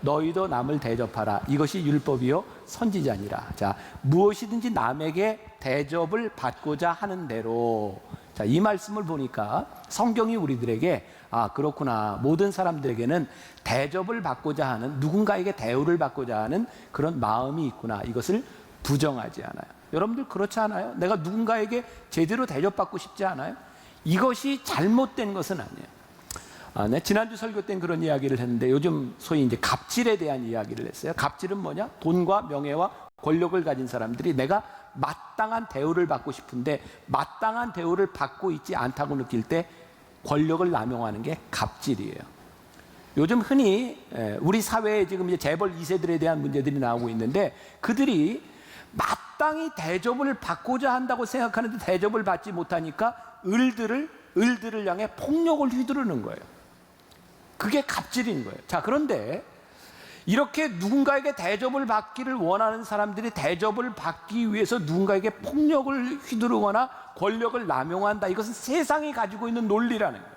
너희도 남을 대접하라. 이것이 율법이요 선지자니라. 자, 무엇이든지 남에게 대접을 받고자 하는 대로. 자, 이 말씀을 보니까 성경이 우리들에게 아, 그렇구나. 모든 사람들에게는 대접을 받고자 하는, 누군가에게 대우를 받고자 하는 그런 마음이 있구나. 이것을 부정하지 않아요. 여러분들 그렇지 않아요? 내가 누군가에게 제대로 대접받고 싶지 않아요? 이것이 잘못된 것은 아니에요. 네, 지난주 설교 때는 그런 이야기를 했는데 요즘 소위 이제 갑질에 대한 이야기를 했어요. 갑질은 뭐냐? 돈과 명예와 권력을 가진 사람들이 내가 마땅한 대우를 받고 싶은데 마땅한 대우를 받고 있지 않다고 느낄 때 권력을 남용하는 게 갑질이에요. 요즘 흔히 우리 사회에 지금 이제 재벌 2세들에 대한 문제들이 나오고 있는데 그들이 마땅히 대접을 받고자 한다고 생각하는데 대접을 받지 못하니까 을들을 향해 폭력을 휘두르는 거예요. 그게 갑질인 거예요. 자, 그런데 이렇게 누군가에게 대접을 받기를 원하는 사람들이 대접을 받기 위해서 누군가에게 폭력을 휘두르거나 권력을 남용한다. 이것은 세상이 가지고 있는 논리라는 거예요.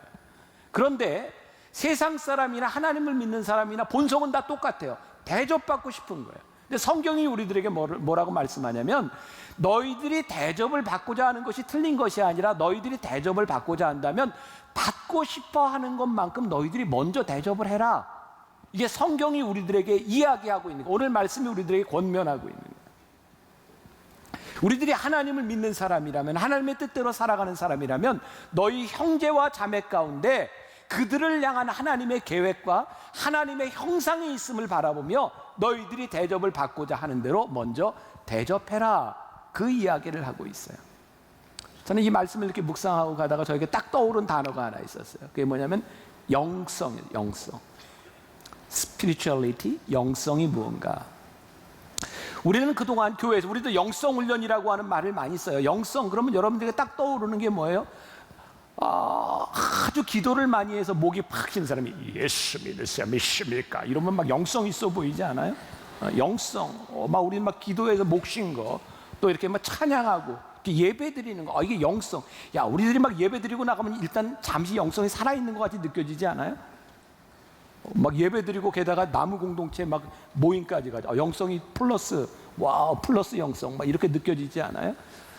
그런데 세상 사람이나 하나님을 믿는 사람이나 본성은 다 똑같아요. 대접받고 싶은 거예요. 근데 성경이 우리들에게 뭐라고 말씀하냐면 너희들이 대접을 받고자 하는 것이 틀린 것이 아니라 너희들이 대접을 받고자 한다면 받고 싶어 하는 것만큼 너희들이 먼저 대접을 해라. 이게 성경이 우리들에게 이야기하고 있는 거예요. 오늘 말씀이 우리들에게 권면하고 있는 거예요. 우리들이 하나님을 믿는 사람이라면, 하나님의 뜻대로 살아가는 사람이라면 너희 형제와 자매 가운데 그들을 향한 하나님의 계획과 하나님의 형상이 있음을 바라보며 너희들이 대접을 받고자 하는 대로 먼저 대접해라. 그 이야기를 하고 있어요. 저는 이 말씀을 이렇게 묵상하고 가다가 저에게 딱 떠오른 단어가 하나 있었어요. 그게 뭐냐면 영성이에요. 영성. spirituality, 영성이 무언가. 우리는 그동안 교회에서 우리도 영성훈련이라고 하는 말을 많이 써요. 영성, 그러면 여러분들에게 딱 떠오르는 게 뭐예요? 아주 기도를 많이 해서 목이 팍 쉬는 사람이 예수 믿으세요 믿습니까? 이러면 막 영성 있어 보이지 않아요? 영성, 막 우리 막 기도해서 목 쉰 거, 또 이렇게 막 찬양하고 이렇게 예배 드리는 거, 이게 영성. 야, 우리들이 막 예배 드리고 나가면 일단 잠시 영성이 살아있는 것 같이 느껴지지 않아요? 막 예배 드리고 게다가 나무 공동체 막 모임까지 가죠. 영성이 플러스, 와우, 플러스 영성, 막 이렇게 느껴지지 않아요?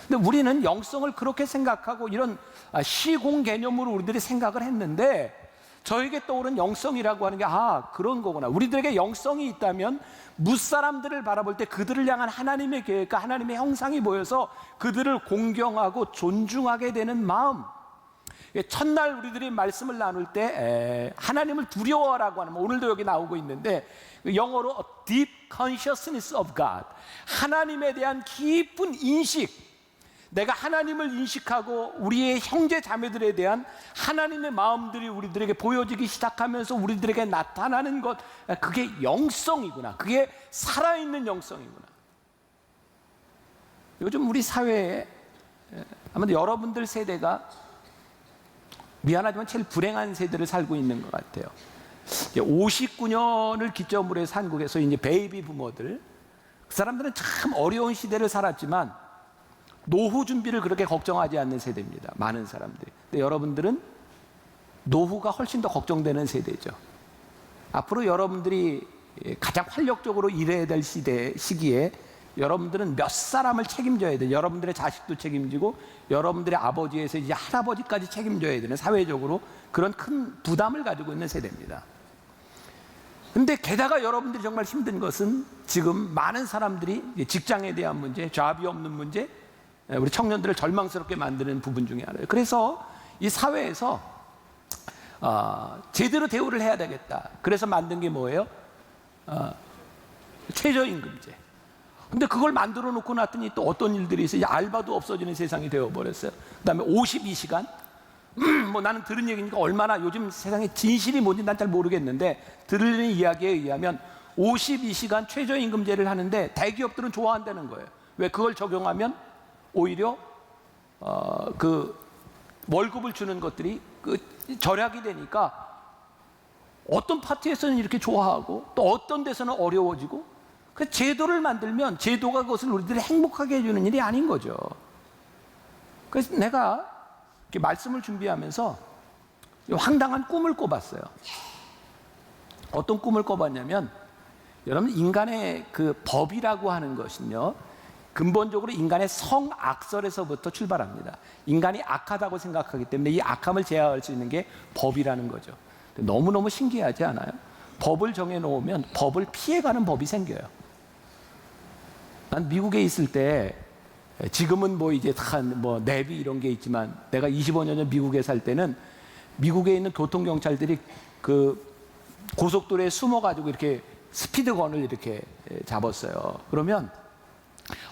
근데 우리는 영성을 그렇게 생각하고 이런 시공 개념으로 우리들이 생각을 했는데 저에게 떠오른 영성이라고 하는 게 그런 거구나. 우리들에게 영성이 있다면 무사람들을 바라볼 때 그들을 향한 하나님의 계획과 하나님의 형상이 보여서 그들을 공경하고 존중하게 되는 마음. 첫날 우리들이 말씀을 나눌 때 하나님을 두려워라고 하는, 오늘도 여기 나오고 있는데 영어로 deep consciousness of God, 하나님에 대한 깊은 인식, 내가 하나님을 인식하고 우리의 형제 자매들에 대한 하나님의 마음들이 우리들에게 보여지기 시작하면서 우리들에게 나타나는 것, 그게 영성이구나. 그게 살아있는 영성이구나. 요즘 우리 사회에 아마도 여러분들 세대가 미안하지만 제일 불행한 세대를 살고 있는 것 같아요. 59년을 기점으로 해서 한국에서 이제 베이비 부모들, 그 사람들은 참 어려운 시대를 살았지만 노후 준비를 그렇게 걱정하지 않는 세대입니다. 많은 사람들이. 근데 여러분들은 노후가 훨씬 더 걱정되는 세대죠. 앞으로 여러분들이 가장 활력적으로 일해야 될 시기에 여러분들은 몇 사람을 책임져야 돼요. 여러분들의 자식도 책임지고 여러분들의 아버지에서 이제 할아버지까지 책임져야 되는, 사회적으로 그런 큰 부담을 가지고 있는 세대입니다. 근데 게다가 여러분들이 정말 힘든 것은 지금 많은 사람들이 직장에 대한 문제, 잡이 없는 문제, 우리 청년들을 절망스럽게 만드는 부분 중에 하나예요. 그래서 이 사회에서 제대로 대우를 해야 되겠다. 그래서 만든 게 뭐예요? 최저임금제. 근데 그걸 만들어 놓고 났더니 또 어떤 일들이 있어요. 알바도 없어지는 세상이 되어버렸어요. 그 다음에 52시간. 뭐 나는 들은 얘기니까 얼마나 요즘 세상에 진실이 뭔지 난 잘 모르겠는데 들리는 이야기에 의하면 52시간 최저임금제를 하는데 대기업들은 좋아한다는 거예요. 왜? 그걸 적용하면 오히려 그 월급을 주는 것들이 절약이 되니까 어떤 파티에서는 이렇게 좋아하고 또 어떤 데서는 어려워지고, 그 제도를 만들면 제도가 그것을 우리들이 행복하게 해주는 일이 아닌 거죠. 그래서 내가 이렇게 말씀을 준비하면서 황당한 꿈을 꿔봤어요. 어떤 꿈을 꿔봤냐면, 여러분, 인간의 그 법이라고 하는 것은요, 근본적으로 인간의 성악설에서부터 출발합니다. 인간이 악하다고 생각하기 때문에 이 악함을 제어할 수 있는 게 법이라는 거죠. 너무너무 신기하지 않아요? 법을 정해놓으면 법을 피해가는 법이 생겨요. 난 미국에 있을 때, 지금은 뭐 이제 뭐 내비 이런 게 있지만, 내가 25년 전 미국에 살 때는 미국에 있는 교통경찰들이 그 고속도로에 숨어가지고 이렇게 스피드건을 이렇게 잡았어요. 그러면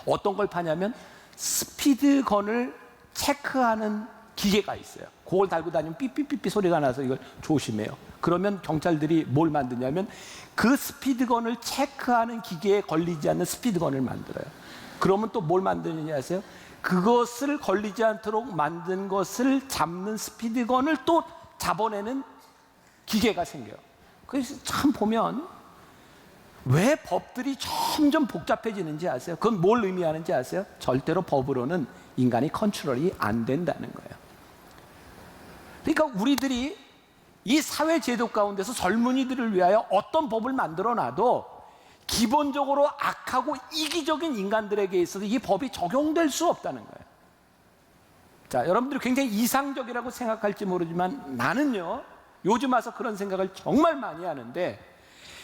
어떤 걸 파냐면 스피드건을 체크하는 기계가 있어요. 그걸 달고 다니면 삐삐삐삐 소리가 나서 이걸 조심해요. 그러면 경찰들이 뭘 만드냐면 그 스피드건을 체크하는 기계에 걸리지 않는 스피드건을 만들어요. 그러면 또 뭘 만드느냐 아세요? 그것을 걸리지 않도록 만든 것을 잡는 스피드건을 또 잡아내는 기계가 생겨요. 그래서 참 보면 왜 법들이 점점 복잡해지는지 아세요? 그건 뭘 의미하는지 아세요? 절대로 법으로는 인간이 컨트롤이 안 된다는 거예요. 그러니까 우리들이 이 사회 제도 가운데서 젊은이들을 위하여 어떤 법을 만들어 놔도 기본적으로 악하고 이기적인 인간들에게 있어서 이 법이 적용될 수 없다는 거예요. 자, 여러분들이 굉장히 이상적이라고 생각할지 모르지만 나는요, 요즘 와서 그런 생각을 정말 많이 하는데,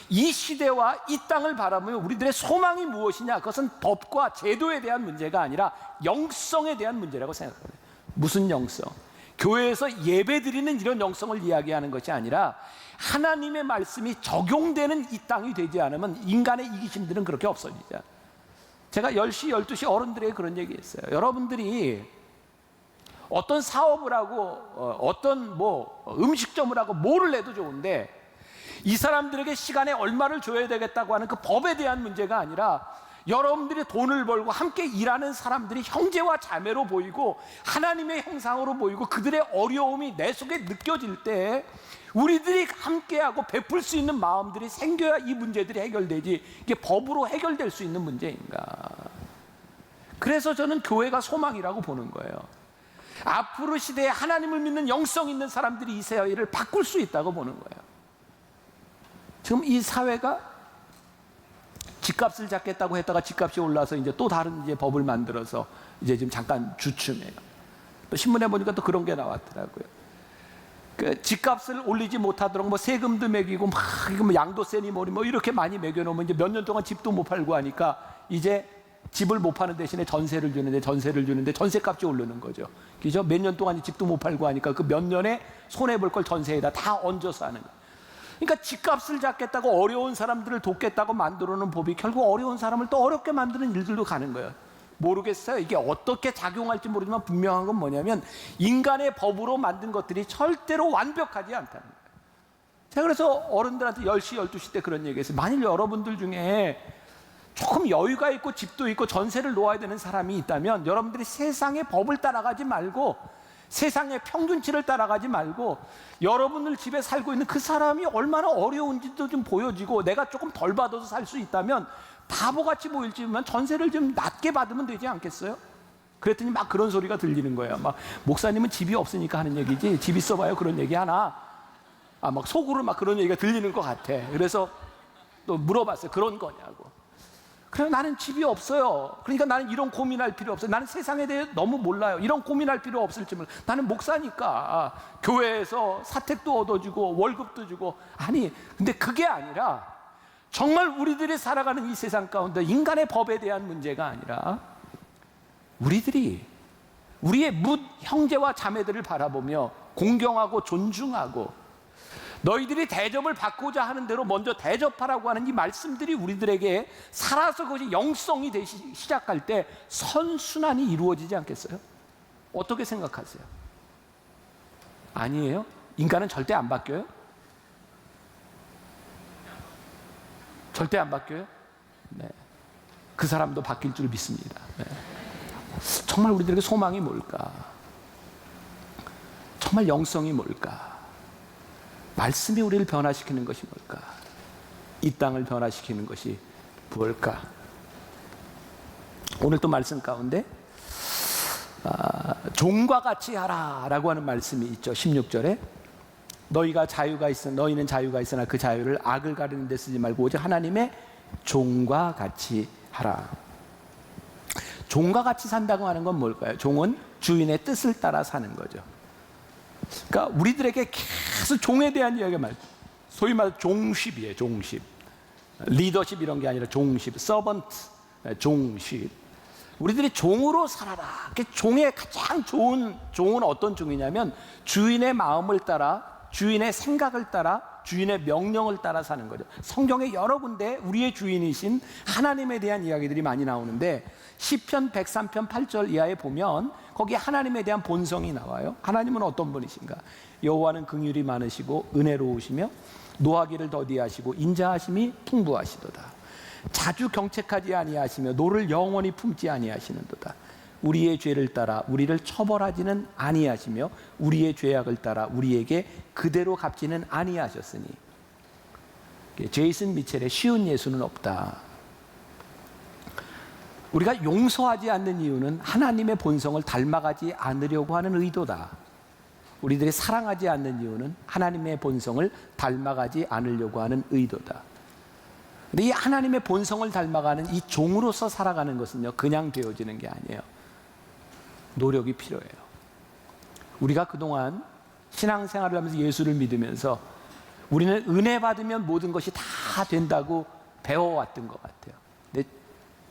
이 시대와 이 땅을 바라보면 우리들의 소망이 무엇이냐? 그것은 법과 제도에 대한 문제가 아니라 영성에 대한 문제라고 생각해요. 무슨 영성? 교회에서 예배드리는 이런 영성을 이야기하는 것이 아니라 하나님의 말씀이 적용되는 이 땅이 되지 않으면 인간의 이기심들은 그렇게 없어지죠. 제가 10시, 12시 어른들에게 그런 얘기 했어요. 여러분들이 어떤 사업을 하고 어떤 뭐 음식점을 하고 뭐를 해도 좋은데 이 사람들에게 시간에 얼마를 줘야 되겠다고 하는 그 법에 대한 문제가 아니라 여러분들이 돈을 벌고 함께 일하는 사람들이 형제와 자매로 보이고 하나님의 형상으로 보이고 그들의 어려움이 내 속에 느껴질 때 우리들이 함께하고 베풀 수 있는 마음들이 생겨야 이 문제들이 해결되지, 이게 법으로 해결될 수 있는 문제인가. 그래서 저는 교회가 소망이라고 보는 거예요. 앞으로 시대에 하나님을 믿는 영성 있는 사람들이 이 사회를 바꿀 수 있다고 보는 거예요. 지금 이 사회가 집값을 잡겠다고 했다가 집값이 올라서 이제 또 다른 이제 법을 만들어서 이제 지금 잠깐 주춤해요. 또 신문에 보니까 또 그런 게 나왔더라고요. 그 집값을 올리지 못하도록 뭐 세금도 매기고 막 이거 뭐 양도세니 뭐 이렇게 많이 매겨놓으면 이제 몇 년 동안 집도 못 팔고 하니까 이제 집을 못 파는 대신에 전세를 주는데 전세값이 오르는 거죠. 그죠? 몇 년 동안 집도 못 팔고 하니까 그 몇 년에 손해 볼 걸 전세에다 다 얹어서 하는 거예요. 그러니까 집값을 잡겠다고 어려운 사람들을 돕겠다고 만들어 놓은 법이 결국 어려운 사람을 또 어렵게 만드는 일들로 가는 거예요. 모르겠어요. 이게 어떻게 작용할지 모르지만 분명한 건 뭐냐면 인간의 법으로 만든 것들이 절대로 완벽하지 않다는 거예요. 제가 그래서 어른들한테 10시, 12시 때 그런 얘기했어요. 만일 여러분들 중에 조금 여유가 있고 집도 있고 전세를 놓아야 되는 사람이 있다면 여러분들이 세상의 법을 따라가지 말고 세상의 평균치를 따라가지 말고 여러분들 집에 살고 있는 그 사람이 얼마나 어려운지도 좀 보여지고 내가 조금 덜 받아서 살 수 있다면 바보같이 보일지만 전세를 좀 낮게 받으면 되지 않겠어요? 그랬더니 막 그런 소리가 들리는 거예요. 막 목사님은 집이 없으니까 하는 얘기지 집 있어봐요 그런 얘기 하나? 막 속으로 막 그런 얘기가 들리는 것 같아. 그래서 또 물어봤어요. 그런 거냐고. 그래서 나는 집이 없어요. 그러니까 나는 이런 고민할 필요 없어요. 나는 세상에 대해 너무 몰라요. 이런 고민할 필요 없을지 몰라요. 나는 목사니까 교회에서 사택도 얻어주고 월급도 주고. 아니 근데 그게 아니라 정말 우리들이 살아가는 이 세상 가운데 인간의 법에 대한 문제가 아니라 우리들이 우리의 뭇 형제와 자매들을 바라보며 공경하고 존중하고 너희들이 대접을 받고자 하는 대로 먼저 대접하라고 하는 이 말씀들이 우리들에게 살아서 그것이 영성이 되기 시작할 때 선순환이 이루어지지 않겠어요? 어떻게 생각하세요? 아니에요? 인간은 절대 안 바뀌어요? 절대 안 바뀌어요? 네. 그 사람도 바뀔 줄 믿습니다. 네. 정말 우리들에게 소망이 뭘까? 정말 영성이 뭘까? 말씀이 우리를 변화시키는 것이 뭘까? 이 땅을 변화시키는 것이 무엇일까? 오늘 또 말씀 가운데 종과 같이 하라라고 하는 말씀이 있죠. 16절에 너희는 자유가 있으나 그 자유를 악을 가리는 데 쓰지 말고 오직 하나님의 종과 같이 하라. 종과 같이 산다고 하는 건 뭘까요? 종은 주인의 뜻을 따라 사는 거죠. 그러니까 우리들에게 계속 종에 대한 이야기가 많아요. 소위 말해 종십이에요. 종십. 리더십 이런 게 아니라 종십. 서번트, 종십. 우리들이 종으로 살아라. 종의 가장 좋은 종은 어떤 종이냐면 주인의 마음을 따라, 주인의 생각을 따라, 주인의 명령을 따라 사는 거죠. 성경에 여러 군데 우리의 주인이신 하나님에 대한 이야기들이 많이 나오는데 시편 103편 8절 이하에 보면 거기 하나님에 대한 본성이 나와요. 하나님은 어떤 분이신가? 여호와는 긍휼이 많으시고 은혜로우시며 노하기를 더디하시고 인자하심이 풍부하시도다. 자주 경책하지 아니하시며 노를 영원히 품지 아니하시는도다. 우리의 죄를 따라 우리를 처벌하지는 아니하시며 우리의 죄악을 따라 우리에게 그대로 갚지는 아니하셨으니. 제이슨 미첼의 쉬운 예수는 없다. 우리가 용서하지 않는 이유는 하나님의 본성을 닮아가지 않으려고 하는 의도다. 우리들이 사랑하지 않는 이유는 하나님의 본성을 닮아가지 않으려고 하는 의도다. 근데 이 하나님의 본성을 닮아가는 이 종으로서 살아가는 것은요, 그냥 되어지는 게 아니에요. 노력이 필요해요. 우리가 그동안 신앙생활을 하면서 예수를 믿으면서 우리는 은혜 받으면 모든 것이 다 된다고 배워왔던 것 같아요. 근데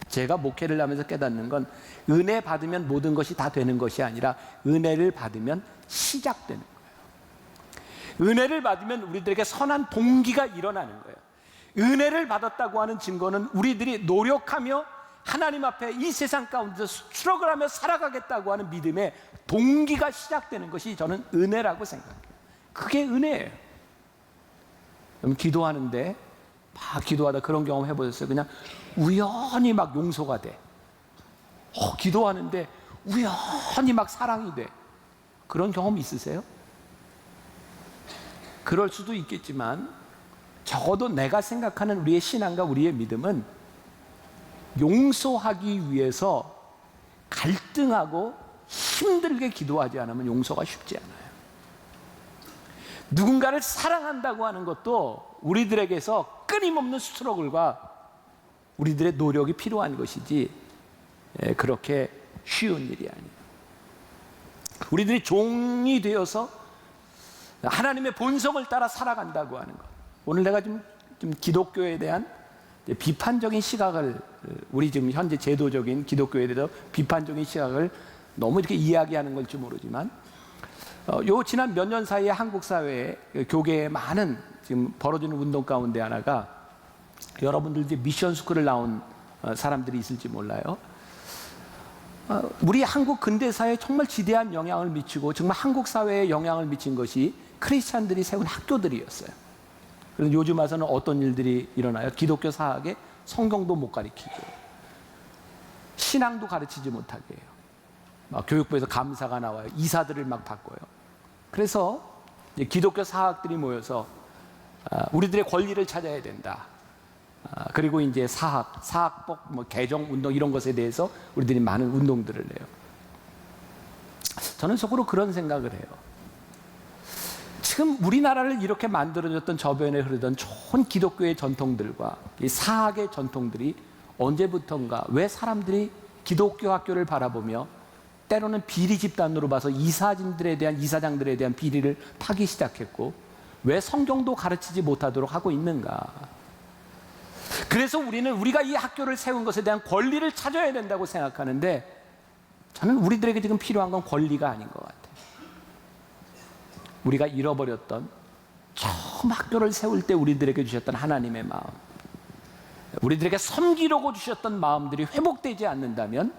제가 목회를 하면서 깨닫는 건 은혜 받으면 모든 것이 다 되는 것이 아니라 은혜를 받으면 시작되는 거예요. 은혜를 받으면 우리들에게 선한 동기가 일어나는 거예요. 은혜를 받았다고 하는 증거는 우리들이 노력하며 하나님 앞에 이 세상 가운데서 수력을 하며 살아가겠다고 하는 믿음의 동기가 시작되는 것이 저는 은혜라고 생각해요. 그게 은혜예요. 그럼 기도하는데 막 기도하다 그런 경험 해보셨어요? 그냥 우연히 막 용서가 돼. 기도하는데 우연히 막 사랑이 돼. 그런 경험 있으세요? 그럴 수도 있겠지만 적어도 내가 생각하는 우리의 신앙과 우리의 믿음은 용서하기 위해서 갈등하고 힘들게 기도하지 않으면 용서가 쉽지 않아요. 누군가를 사랑한다고 하는 것도 우리들에게서 끊임없는 스트러글과 우리들의 노력이 필요한 것이지 그렇게 쉬운 일이 아니에요. 우리들이 종이 되어서 하나님의 본성을 따라 살아간다고 하는 것. 오늘 내가 좀 기독교에 대한 비판적인 시각을, 우리 지금 현재 제도적인 기독교에 대해서 비판적인 시각을 너무 이렇게 이야기하는 걸지 모르지만 요 지난 몇 년 사이에 한국 사회에 교계에 많은 지금 벌어지는 운동 가운데 하나가, 여러분들 이제 미션 스쿨을 나온 사람들이 있을지 몰라요. 우리 한국 근대사에 정말 지대한 영향을 미치고 정말 한국 사회에 영향을 미친 것이 크리스찬들이 세운 학교들이었어요. 그래서 요즘 와서는 어떤 일들이 일어나요? 기독교 사학에 성경도 못 가르치고 신앙도 가르치지 못하게 해요. 막 교육부에서 감사가 나와요. 이사들을 막 바꿔요. 그래서 이제 기독교 사학들이 모여서 우리들의 권리를 찾아야 된다. 그리고 이제 사학복, 뭐 개정 운동 이런 것에 대해서 우리들이 많은 운동들을 해요. 저는 속으로 그런 생각을 해요. 지금 우리나라를 이렇게 만들어졌던 저변에 흐르던 좋은 기독교의 전통들과 이 사학의 전통들이 언제부턴가 왜 사람들이 기독교 학교를 바라보며 때로는 비리 집단으로 봐서 이사장들에 대한 비리를 타기 시작했고 왜 성경도 가르치지 못하도록 하고 있는가? 그래서 우리가 이 학교를 세운 것에 대한 권리를 찾아야 된다고 생각하는데, 저는 우리들에게 지금 필요한 건 권리가 아닌 것 같아요. 우리가 잃어버렸던 처음 학교를 세울 때 우리들에게 주셨던 하나님의 마음, 우리들에게 섬기려고 주셨던 마음들이 회복되지 않는다면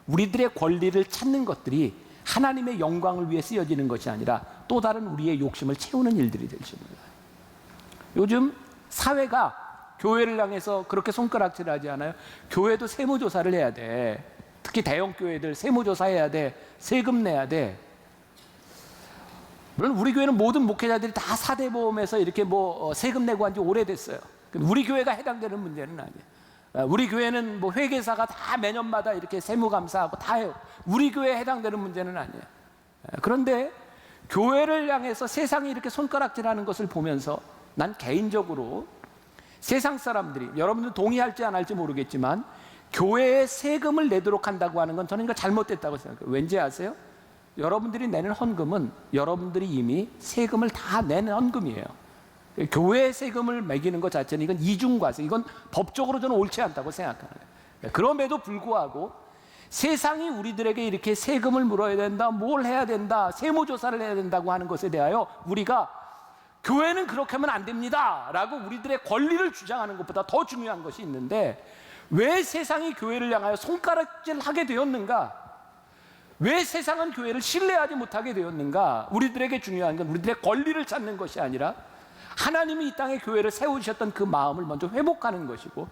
우리들의 권리를 찾는 것들이 하나님의 영광을 위해 쓰여지는 것이 아니라 또 다른 우리의 욕심을 채우는 일들이 될지 몰라요. 요즘 사회가 교회를 향해서 그렇게 손가락질 하지 않아요? 교회도 세무조사를 해야 돼. 특히 대형 교회들 세무조사해야 돼. 세금 내야 돼. 물론 우리 교회는 모든 목회자들이 다 사대보험에서 이렇게 세금 내고 한 지 오래됐어요. 우리 교회가 해당되는 문제는 아니에요. 우리 교회는 뭐 회계사가 다 매년마다 이렇게 세무감사하고 다 해요. 우리 교회에 해당되는 문제는 아니에요. 그런데 교회를 향해서 세상이 이렇게 손가락질하는 것을 보면서 난 개인적으로 세상 사람들이, 여러분들 동의할지 안 할지 모르겠지만, 교회에 세금을 내도록 한다고 하는 건 저는 이거 잘못됐다고 생각해요. 왠지 아세요? 여러분들이 내는 헌금은 여러분들이 이미 세금을 다 낸 헌금이에요. 교회 세금을 매기는 것 자체는 이건 이중과세, 이건 법적으로 저는 옳지 않다고 생각하는 거예요. 그럼에도 불구하고 세상이 우리들에게 이렇게 세금을 물어야 된다, 뭘 해야 된다, 세무조사를 해야 된다고 하는 것에 대하여 우리가 교회는 그렇게 하면 안 됩니다 라고 우리들의 권리를 주장하는 것보다 더 중요한 것이 있는데, 왜 세상이 교회를 향하여 손가락질하게 되었는가? 왜 세상은 교회를 신뢰하지 못하게 되었는가? 우리들에게 중요한 건 우리들의 권리를 찾는 것이 아니라 하나님이 이 땅에 교회를 세우셨던 그 마음을 먼저 회복하는 것이고,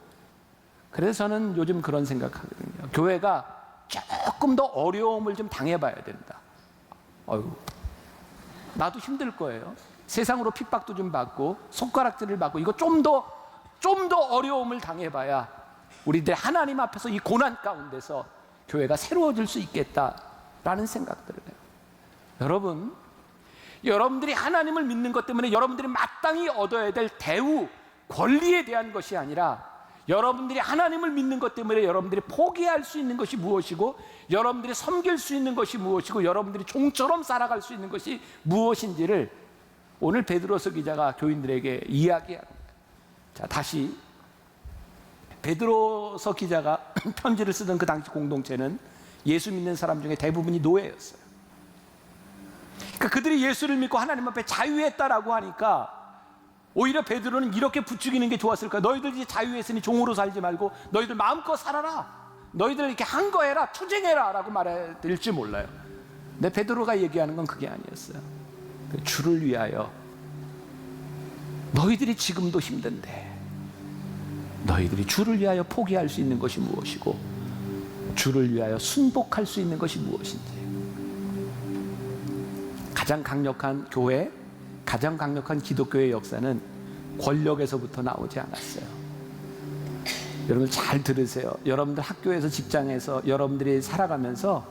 그래서 저는 요즘 그런 생각하거든요. 교회가 조금 더 어려움을 좀 당해봐야 된다. 나도 힘들 거예요. 세상으로 핍박도 좀 받고 손가락질을 받고, 이거 좀 더 어려움을 당해봐야 우리들 하나님 앞에서 이 고난 가운데서 교회가 새로워질 수 있겠다라는 생각들을 해요. 여러분, 여러분들이 하나님을 믿는 것 때문에 여러분들이 마땅히 얻어야 될 대우, 권리에 대한 것이 아니라, 여러분들이 하나님을 믿는 것 때문에 여러분들이 포기할 수 있는 것이 무엇이고, 여러분들이 섬길 수 있는 것이 무엇이고, 여러분들이 종처럼 살아갈 수 있는 것이 무엇인지를 오늘 베드로서 기자가 교인들에게 이야기합니다. 자, 다시 베드로서 기자가 편지를 쓰던 그 당시 공동체는 예수 믿는 사람 중에 대부분이 노예였어요. 그러니까 그들이 예수를 믿고 하나님 앞에 자유했다라고 하니까 오히려 베드로는 이렇게 부추기는 게 좋았을 거야. 너희들 이제 자유했으니 종으로 살지 말고 너희들 마음껏 살아라, 너희들 이렇게 한 거 해라, 투쟁해라 라고 말해야 될지 몰라요. 근데 베드로가 얘기하는 건 그게 아니었어요. 주를 위하여, 너희들이 지금도 힘든데 너희들이 주를 위하여 포기할 수 있는 것이 무엇이고, 주를 위하여 순복할 수 있는 것이 무엇인지. 가장 강력한 교회, 가장 강력한 기독교의 역사는 권력에서부터 나오지 않았어요. 여러분 잘 들으세요. 여러분들 학교에서, 직장에서 여러분들이 살아가면서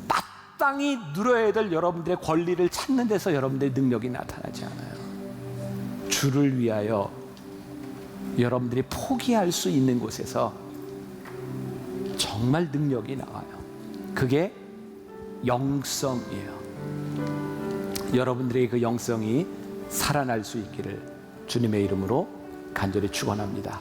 마땅히 누려야 될 여러분들의 권리를 찾는 데서 여러분들의 능력이 나타나지 않아요. 주를 위하여 여러분들이 포기할 수 있는 곳에서 정말 능력이 나와요. 그게 영성이에요. 여러분들의 그 영성이 살아날 수 있기를 주님의 이름으로 간절히 축원합니다.